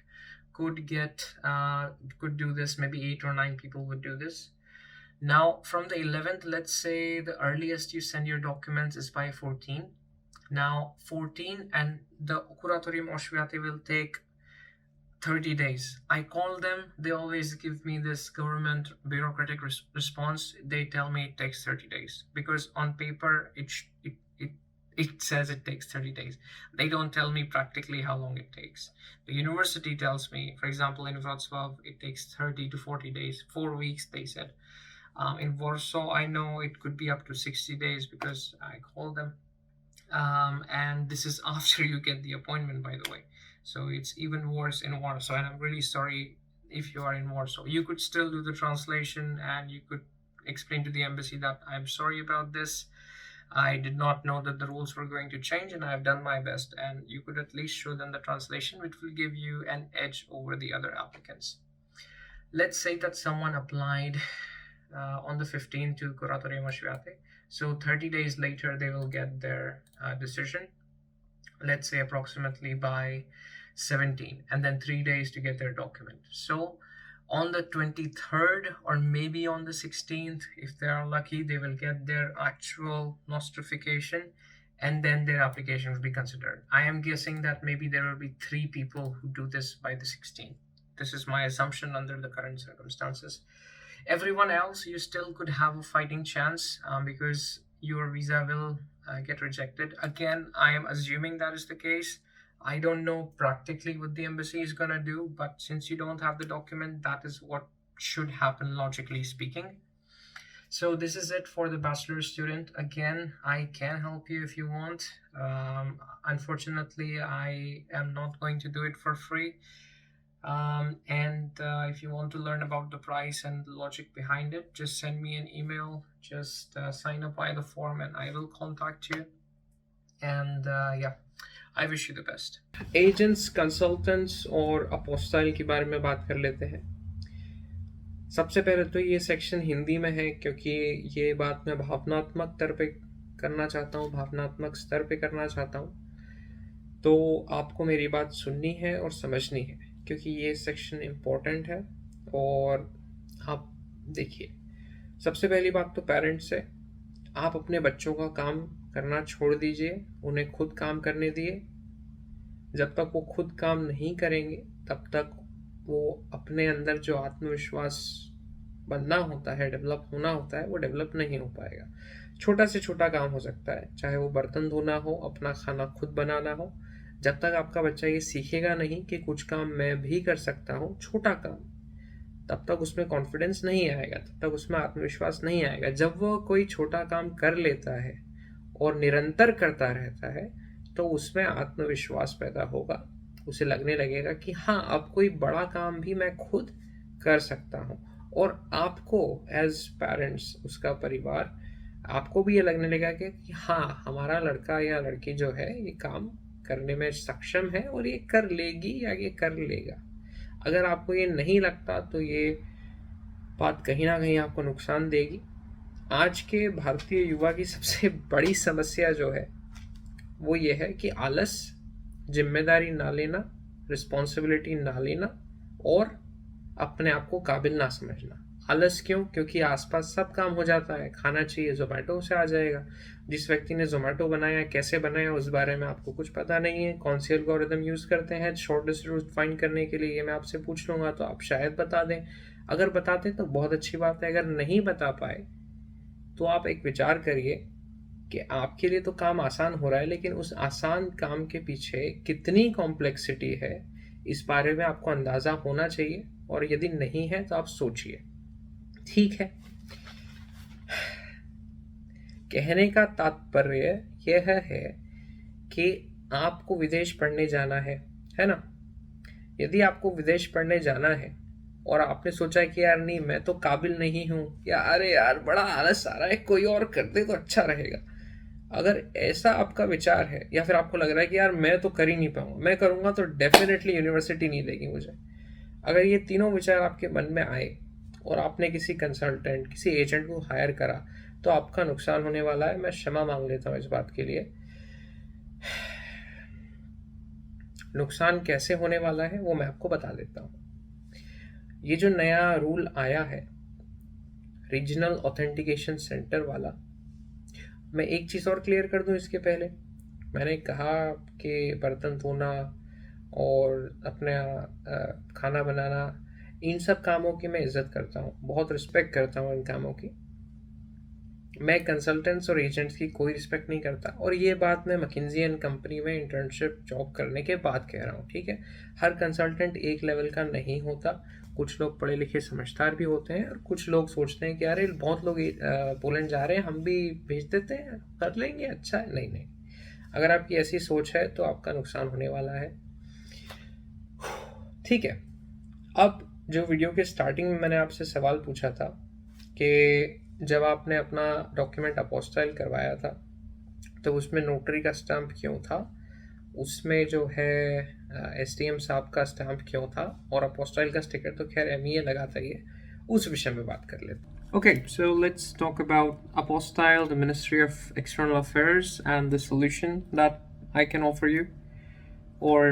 could do this. Maybe 8 or 9 people would do this. Now, from the 11th, let's say the earliest you send your documents is by 14. Now, 14 and the curatorium oświaty will take 30 days. I call them, they always give me this government bureaucratic response. They tell me it takes 30 days because on paper it says it takes 30 days. They don't tell me practically how long it takes. The university tells me, for example, in Wrocław, it takes 30 to 40 days, 4 weeks, they said. In Warsaw, I know it could be up to 60 days because I call them. And this is after you get the appointment, by the way. So it's even worse in Warsaw, and I'm really sorry if you are in Warsaw. You could still do the translation and you could explain to the embassy that I'm sorry about this. I did not know that the rules were going to change and I've done my best. And you could at least show them the translation, which will give you an edge over the other applicants. Let's say that someone applied on the 15th to Curatorium Oświaty. So 30 days later, they will get their decision, let's say approximately by 17, and then 3 days to get their document. So on the 23rd or maybe on the 16th, if they are lucky, they will get their actual nostrification, and then their application will be considered. I am guessing that maybe there will be 3 people who do this by the 16th. This is my assumption under the current circumstances. Everyone else, you still could have a fighting chance because your visa will get rejected. Again, I am assuming that is the case. I don't know practically what the embassy is gonna do, but since you don't have the document, that is what should happen logically speaking. So this is it for the bachelor student. Again, I can help you if you want. Unfortunately, I am not going to do it for free. If you want to learn about the price and the logic behind it, just send me an email, just sign up via the form and I will contact you. And yeah, I wish you the best. Agents, consultants और apostille के बारे में बात कर लेते हैं. सबसे पहले तो ये सेक्शन हिंदी में है क्योंकि ये बात मैं भावनात्मक स्तर पे करना चाहता हूँ, भावनात्मक स्तर पे करना चाहता हूँ. तो आपको मेरी बात सुननी है और समझनी है क्योंकि ये सेक्शन इम्पोर्टेंट है. और आप देखिए, सबसे पहली बात तो पेरेंट्स है. आप अपने बच्चों का काम करना छोड़ दीजिए, उन्हें खुद काम करने दिए. जब तक वो खुद काम नहीं करेंगे तब तक वो अपने अंदर जो आत्मविश्वास बनना होता है, डेवलप होना होता है, वो डेवलप नहीं हो पाएगा. छोटा से छोटा काम हो सकता है, चाहे वो बर्तन धोना हो, अपना खाना खुद बनाना हो. जब तक आपका बच्चा ये सीखेगा नहीं कि कुछ काम मैं भी कर सकता हूँ, छोटा काम, तब तक उसमें कॉन्फिडेंस नहीं आएगा, तब तक उसमें आत्मविश्वास नहीं आएगा. जब वो कोई छोटा काम कर लेता है और निरंतर करता रहता है तो उसमें आत्मविश्वास पैदा होगा. उसे लगने लगेगा कि हाँ, अब कोई बड़ा काम भी मैं खुद कर सकता हूँ. और आपको एज पेरेंट्स, उसका परिवार, आपको भी ये लगने लगेगा कि हाँ, हमारा लड़का या लड़की जो है ये काम करने में सक्षम है और ये कर लेगी या ये कर लेगा. अगर आपको ये नहीं लगता तो ये बात कहीं ना कहीं आपको नुकसान देगी. आज के भारतीय युवा की सबसे बड़ी समस्या जो है वो ये है कि आलस, जिम्मेदारी ना लेना, रिस्पॉन्सिबिलिटी ना लेना और अपने आप को काबिल ना समझना. आलस क्यों? क्योंकि आसपास सब काम हो जाता है. खाना चाहिए, जोमेटो से आ जाएगा. जिस व्यक्ति ने जोमेटो बनाया, कैसे बनाया, उस बारे में आपको कुछ पता नहीं है. कौन सी एल्गोरिथम यूज़ करते हैं शॉर्टेस्ट रूट फाइंड करने के लिए, ये मैं आपसे पूछ लूँगा तो आप शायद बता दें. अगर बताते तो बहुत अच्छी बात है. अगर नहीं बता पाए तो आप एक विचार करिए कि आपके लिए तो काम आसान हो रहा है, लेकिन उस आसान काम के पीछे कितनी कॉम्प्लेक्सिटी है, इस बारे में आपको अंदाज़ा होना चाहिए. और यदि नहीं है तो आप सोचिए. ठीक है, कहने का तात्पर्य यह है कि आपको विदेश पढ़ने जाना है ना. यदि आपको विदेश पढ़ने जाना है और आपने सोचा कि यार नहीं, मैं तो काबिल नहीं हूँ, या अरे यार बड़ा आलस आ रहा है, कोई और कर दे तो अच्छा रहेगा, अगर ऐसा आपका विचार है, या फिर आपको लग रहा है कि यार मैं तो कर ही नहीं पाऊंगा, मैं करूँगा तो डेफिनेटली यूनिवर्सिटी नहीं लेगी मुझे, अगर ये तीनों विचार आपके मन में आए और आपने किसी कंसल्टेंट, किसी एजेंट को हायर करा, तो आपका नुकसान होने वाला है. मैं क्षमा मांग लेता हूँ इस बात के लिए. नुकसान कैसे होने वाला है वो मैं आपको बता देता हूँ. ये जो नया रूल आया है, रीजनल ऑथेंटिकेशन सेंटर वाला। मैं एक चीज़ और क्लियर कर दूं इसके पहले, मैंने कहा कि बर्तन धोना और अपना खाना बनाना, इन सब कामों की मैं इज्जत करता हूँ, बहुत रिस्पेक्ट करता हूँ इन कामों की। मैं कंसल्टेंट्स और एजेंट्स की कोई रिस्पेक्ट नहीं करता, और ये बात मैं मैकिन्जी एंड कंपनी में इंटर्नशिप जॉब करने के बाद कह रहा हूँ, ठीक है। हर कंसल्टेंट एक लेवल का नहीं होता, कुछ लोग पढ़े लिखे समझदार भी होते हैं, और कुछ लोग सोचते हैं कि अरे बहुत लोग पोलैंड जा रहे हैं, हम भी भेज देते हैं, कर लेंगे, अच्छा है। नहीं नहीं, अगर आपकी ऐसी सोच है तो आपका नुकसान होने वाला है, ठीक है। अब जो वीडियो के स्टार्टिंग में मैंने आपसे सवाल पूछा था कि जब आपने अपना डॉक्यूमेंट अपोस्टाइल करवाया था तो उसमें नोटरी का स्टैम्प क्यों था, उसमें जो है एसडीएम साहब का स्टैम्प क्यों था, और अपोस्टाइल का स्टिकर तो खैर एमईए लगाता ही है, उस विषय में बात कर लेते हैं। Okay, so let's talk about Apostille, the Ministry of External Affairs, and the solution that I can offer you, or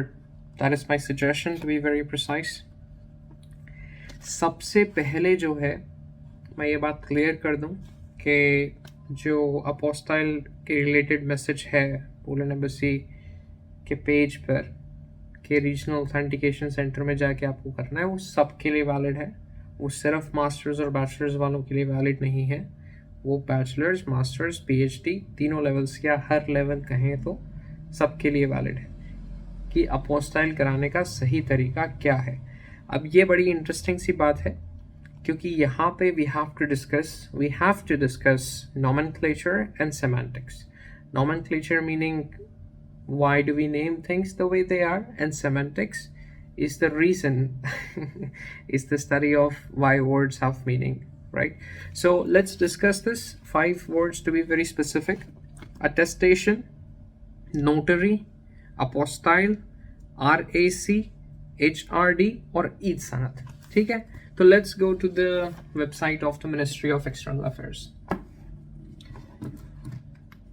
that is my suggestion to be very precise. सबसे पहले जो है मैं ये बात क्लियर कर दूं कि जो अपोस्टाइल के रिलेटेड मैसेज है पोलैंड एम्बेसी के पेज पर कि रीजनल ऑथेंटिकेशन सेंटर में जाके आपको करना है, वो सबके लिए वैलिड है। वो सिर्फ मास्टर्स और बैचलर्स वालों के लिए वैलिड नहीं है, वो बैचलर्स, मास्टर्स, पीएचडी तीनों लेवल्स या हर लेवल कहें तो सबके लिए वैलिड है कि अपोस्टाइल कराने का सही तरीका क्या है। अब ये बड़ी इंटरेस्टिंग सी बात है, क्योंकि यहाँ पे we have to discuss nomenclature and semantics. Nomenclature meaning why do we name things the way they are, and semantics is the reason is the study of why words have meaning, right? So let's discuss this 5 words to be very specific: attestation, notary, apostille, RAC, HRD और ईद सनद, ठीक है। So let's go to the website of the Ministry of External Affairs.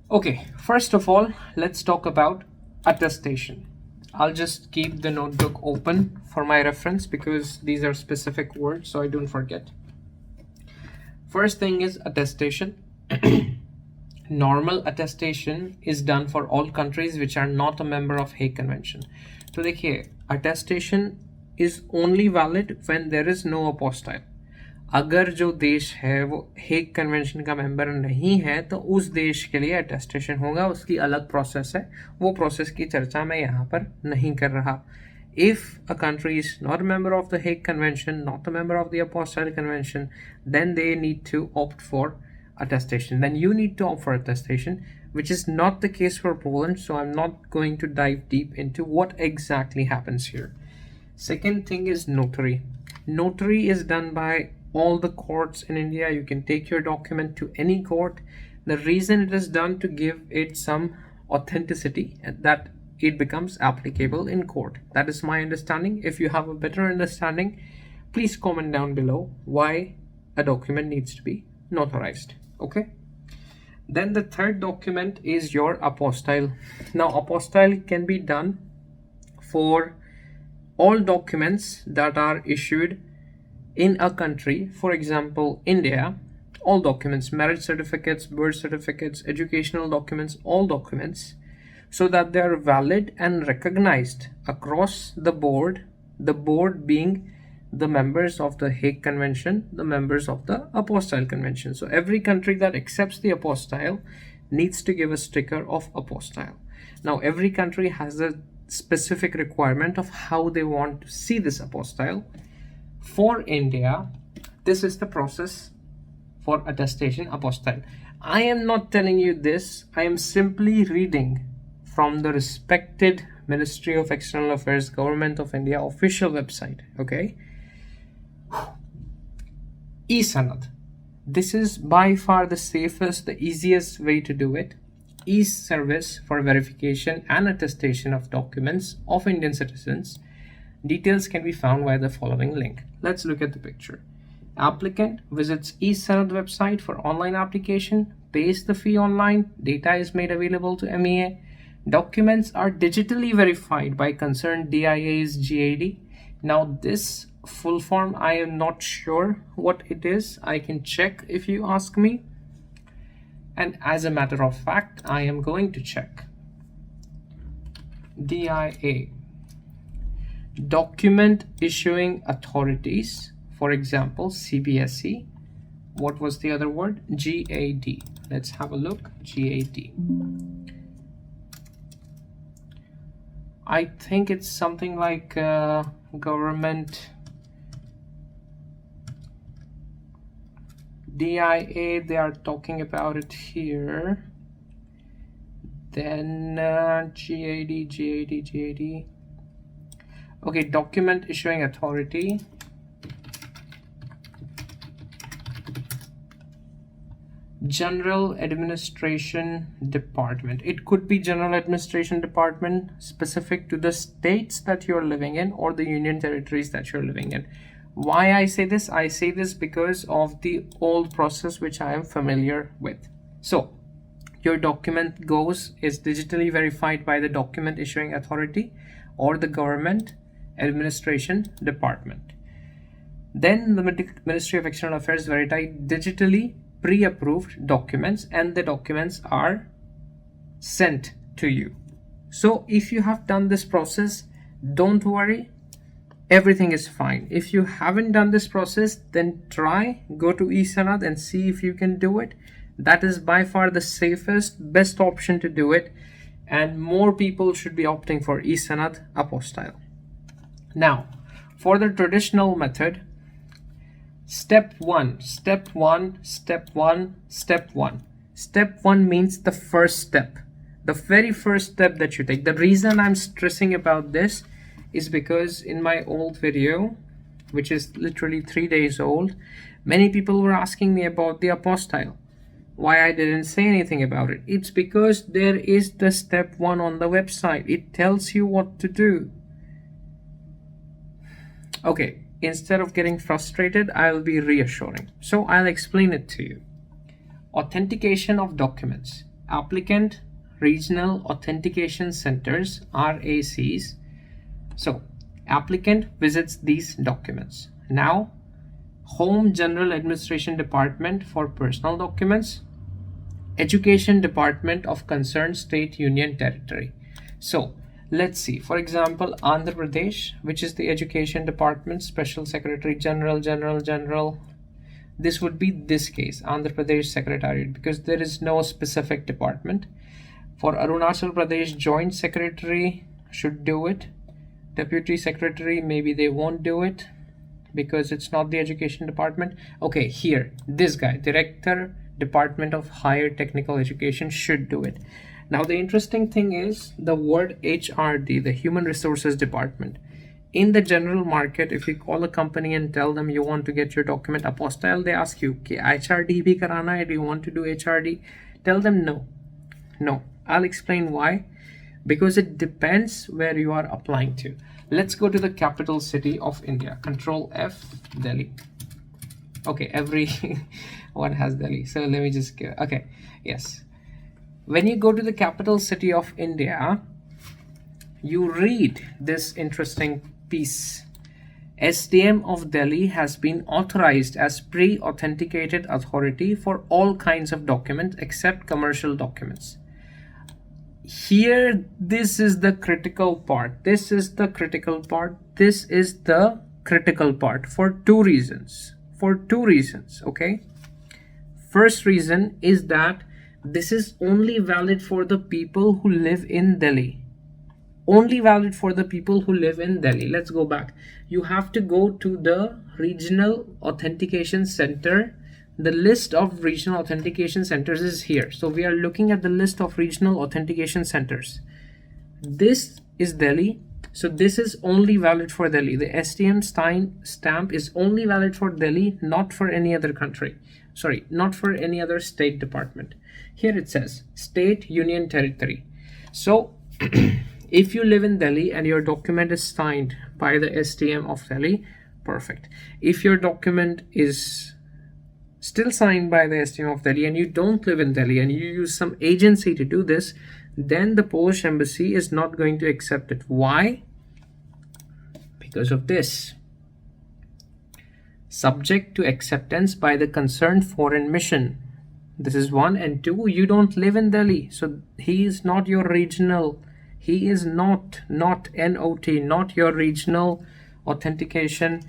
Okay, first of all, let's talk about attestation. I'll just keep the notebook open for my reference because these are specific words, so I don't forget. First thing is attestation. Normal attestation is done for all countries which are not a member of Hague Convention. तो देखिए, attestation is only valid when there is no apostille. अगर जो देश है वो Hague convention का member नहीं है तो उस देश के लिए अटेस्टेशन होगा, उसकी अलग प्रोसेस है, वो प्रोसेस की चर्चा मैं यहाँ पर नहीं कर रहा। If a country is not a member of the Hague Convention, not a member of the Apostille Convention, then they need to opt for attestation. Then you need to opt for attestation, which is not the case for Poland, so I'm not going to dive deep into what exactly happens here. Second thing is notary. Notary is done by all the courts in India. You can take your document to any court. The reason it is done to give it some authenticity and that it becomes applicable in court. That is my understanding. If you have a better understanding, please comment down below why a document needs to be notarized. Okay. Then the third document is your apostille. Now apostille can be done for all documents that are issued in a country. For example, India, all documents, marriage certificates, birth certificates, educational documents, all documents, so that they are valid and recognized across the board being the members of the Hague Convention, the members of the Apostille Convention. So every country that accepts the apostille needs to give a sticker of apostille. Now every country has a specific requirement of how they want to see this apostille. For India, this is the process for attestation apostille. I am not telling you this, I am simply reading from the respected Ministry of External Affairs, Government of India official website. Okay, e-sanad. This is by far the safest, the easiest way to do it. E-service for verification and attestation of documents of Indian citizens. Details can be found via the following link. Let's look at the picture. Applicant visits e-sanad website for online application, pays the fee online, data is made available to MEA. Documents are digitally verified by concerned DIA's GAD. Now this full form, I am not sure what it is. I can check if you ask me. And as a matter of fact, I am going to check. DIA, Document Issuing Authorities, for example, CBSE. What was the other word? GAD. Let's have a look. GAD. I think it's something like government. DIA, they are talking about it here. Then GAD. Okay, Document Issuing Authority. General Administration Department. It could be General Administration Department specific to the states that you're living in or the union territories that you're living in. Why I say this? I say this because of the old process which I am familiar with. So your document is digitally verified by the Document Issuing Authority or the Government Administration Department. Then the Ministry of External Affairs verify digitally pre-approved documents, and the documents are sent to you. So if you have done this process, don't worry, everything is fine. If you haven't done this process, then go to eSanad and see if you can do it. That is by far the safest, best option to do it, and more people should be opting for eSanad Apostille. Now, for the traditional method, Step one means the first step, the very first step that you take. The reason I'm stressing about this is because in my old video, which is literally 3 days old, many people were asking me about the Apostille, why I didn't say anything about it. It's because there is the step 1 on the website. It tells you what to do. Okay. Instead of getting frustrated, I'll be reassuring. So I'll explain it to you. Authentication of documents. Applicant Regional Authentication Centers, RACs. So applicant visits these documents. Now, Home General Administration Department for personal documents. Education Department of concerned state, union, territory. So let's see, for example, Andhra Pradesh, which is the Education Department, Special Secretary General. This would be this case, Andhra Pradesh Secretariat, because there is no specific department. For Arunachal Pradesh, Joint Secretary should do it. Deputy Secretary, maybe they won't do it because it's not the Education Department. Okay, here, this guy, Director, Department of Higher Technical Education, should do it. Now, the interesting thing is the word HRD, the Human Resources Department. In the general market, if you call a company and tell them you want to get your document Apostille, they ask you, HRD bhi karana hai? Do you want to do HRD? Tell them no. No. I'll explain why. Because it depends where you are applying to. Let's go to the capital city of India. Control F, Delhi. Okay, every one has Delhi. So let me just go. Okay, yes. When you go to the capital city of India, you read this interesting piece. SDM of Delhi has been authorized as pre-authenticated authority for all kinds of documents except commercial documents. Here, this is the critical part. This is the critical part for two reasons. Okay? First reason is that this is only valid for the people who live in Delhi. Only valid for the people who live in Delhi. Let's go back. You have to go to the Regional Authentication Center. The list of regional authentication centers is here. So we are looking at the list of regional authentication centers. This is Delhi. So this is only valid for Delhi. The STM stamp is only valid for Delhi, not for any other country. Sorry, not for any other state department. Here it says state, union, territory. So if you live in Delhi and your document is signed by the STM of Delhi, perfect. If your document is still signed by the STM of Delhi and you don't live in Delhi and you use some agency to do this, then the Polish embassy is not going to accept it. Why? Because of this. subject to acceptance by the concerned foreign mission. This is one. And two, you don't live in Delhi, so he is not your regional. He is not NOT, not your regional authentication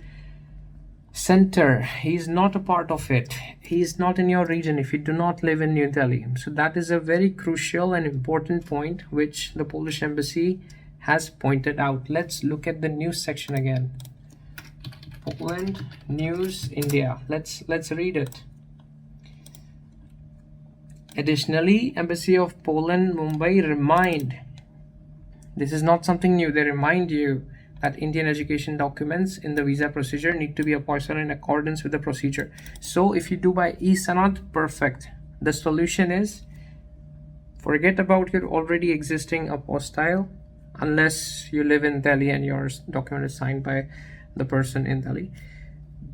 center. He's not a part of it. He's not in your region if you do not live in New Delhi. So that is a very crucial and important point which the Polish embassy has pointed out. Let's look at the news section again. Poland News India. Let's read it. Additionally, Embassy of Poland, Mumbai remind, this is not something new, they remind you that Indian education documents in the visa procedure need to be apostilled in accordance with the procedure. So if you do by e-Sanad, perfect. The solution is forget about your already existing apostille, unless you live in Delhi and your document is signed by the person in Delhi.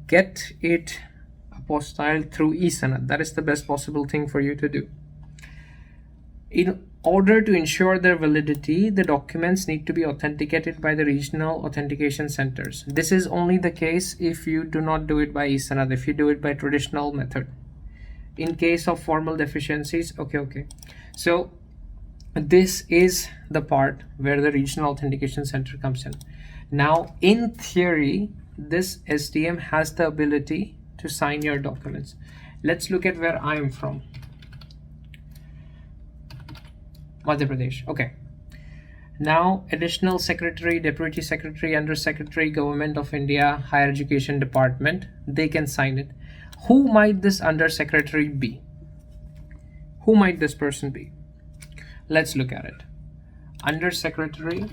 Get it apostille through e-Sanad. That is the best possible thing for you to do. In order to ensure their validity, the documents need to be authenticated by the regional authentication centers. This is only the case if you do not do it by e-Sanad, if you do it by traditional method. In case of formal deficiencies, okay. So this is the part where the regional authentication center comes in. Now, in theory, this SDM has the ability to sign your documents. Let's look at where I am from. Madhya Pradesh. Okay. Now, additional secretary, deputy secretary, under secretary, Government of India, Higher Education Department, they can sign it. Who might this under secretary be? Who might this person be? Let's look at it. Under secretary,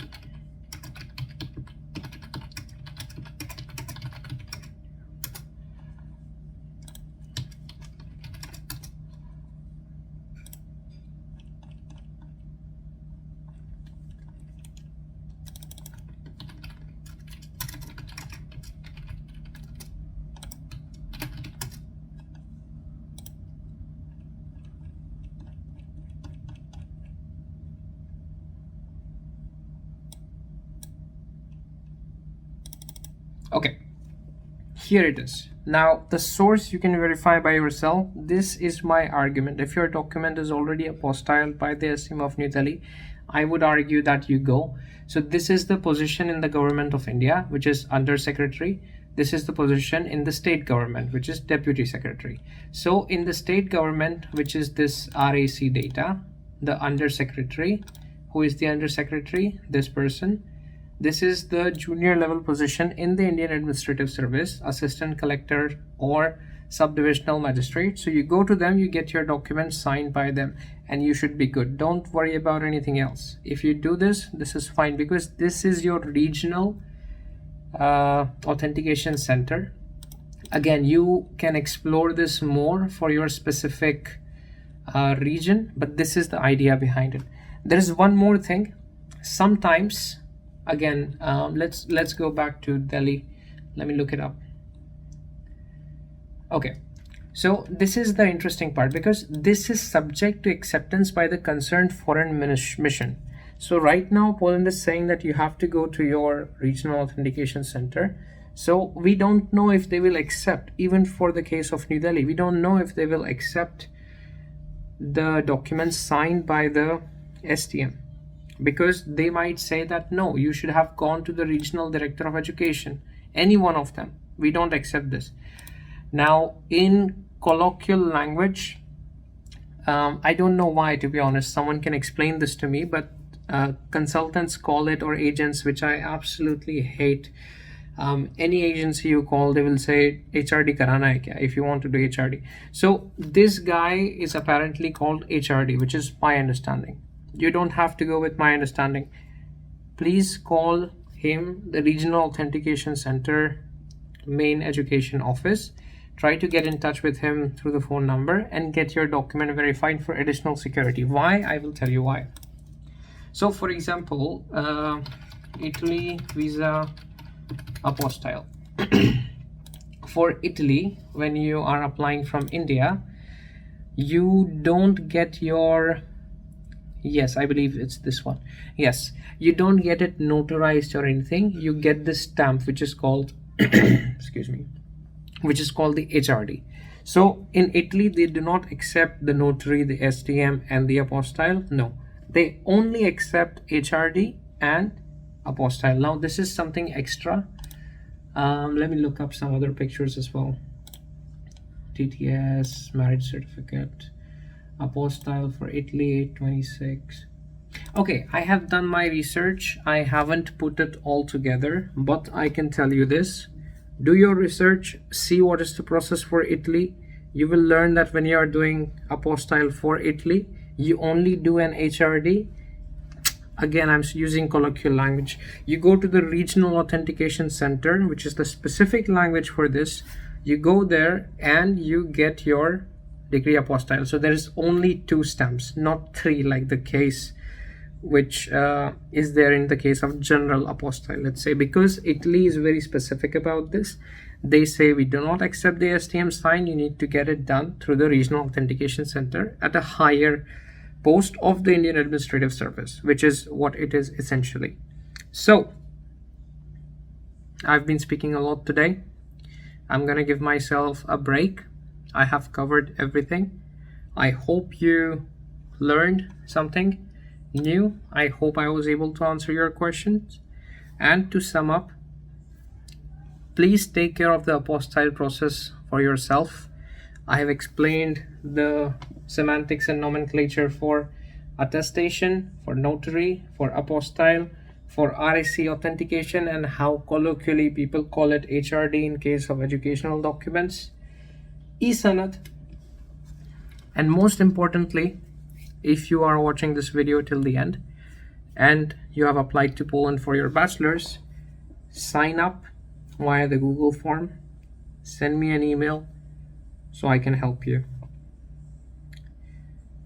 okay, here it is. Now the source you can verify by yourself. This is my argument. If your document is already apostilled by the SDM of New Delhi, I would argue that you go. So this is the position in the Government of India, which is under secretary. This is the position in the state government, which is deputy secretary. So in the state government, which is this RAC data, the under secretary, who is the under secretary? This person. This is the junior level position in the Indian Administrative Service, assistant collector or subdivisional magistrate. So you go to them, you get your documents signed by them, and you should be good. Don't worry about anything else. If you do this, this is fine, because this is your regional authentication center. Again, you can explore this more for your specific region, but this is the idea behind it. There is one more thing. Sometimes, again, let's go back to Delhi. Let me look it up. Okay, so this is the interesting part, because this is subject to acceptance by the concerned foreign mission. So right now Poland is saying that you have to go to your regional authentication center. So we don't know if they will accept, even for the case of New Delhi, we don't know if they will accept the documents signed by the STM, because they might say that no, you should have gone to the regional director of education, any one of them. We don't accept this. Now, in colloquial language, I don't know why, to be honest, someone can explain this to me, but consultants call it, or agents, which I absolutely hate. Any agency you call, they will say HRD karana hai kya, if you want to do HRD. So this guy is apparently called HRD, which is my understanding. You don't have to go with my understanding. Please call him, the Regional Authentication Center main education office. Try to get in touch with him through the phone number and get your document verified for additional security. Why? I will tell you why. So for example, Italy visa apostille. For Italy, when you are applying from India, you don't get your, yes, I believe it's this one. Yes, you don't get it notarized or anything. You get this stamp, which is called excuse me, which is called the HRD. So in Italy, they do not accept the notary, the STM, and the apostille. No, they only accept HRD and apostille. Now this is something extra. Let me look up some other pictures as well. TTS, marriage certificate, apostille for Italy, 826. Okay, I have done my research. I haven't put it all together, but I can tell you this. Do your research, see what is the process for Italy. You will learn that when you are doing apostille for Italy, you only do an HRD. Again, I'm using colloquial language. You go to the Regional Authentication Center, which is the specific language for this. You go there and you get your degree apostille. So there is only 2 stamps, not 3 like the case which is there in the case of general apostille. Let's say, because Italy is very specific about this, they say we do not accept the STM sign. You need to get it done through the Regional Authentication Center at a higher post of the Indian Administrative Service, which is what it is essentially. So I've been speaking a lot today. I'm gonna give myself a break. I have covered everything. I hope you learned something new. I hope I was able to answer your questions. And to sum up, please take care of the apostille process for yourself. I have explained the semantics and nomenclature for attestation, for notary, for apostille, for RSC authentication, and how colloquially people call it HRD in case of educational documents, e-sanad, and most importantly, if you are watching this video till the end and you have applied to Poland for your bachelor's, sign up via the Google form, send me an email so I can help you.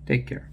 Take care.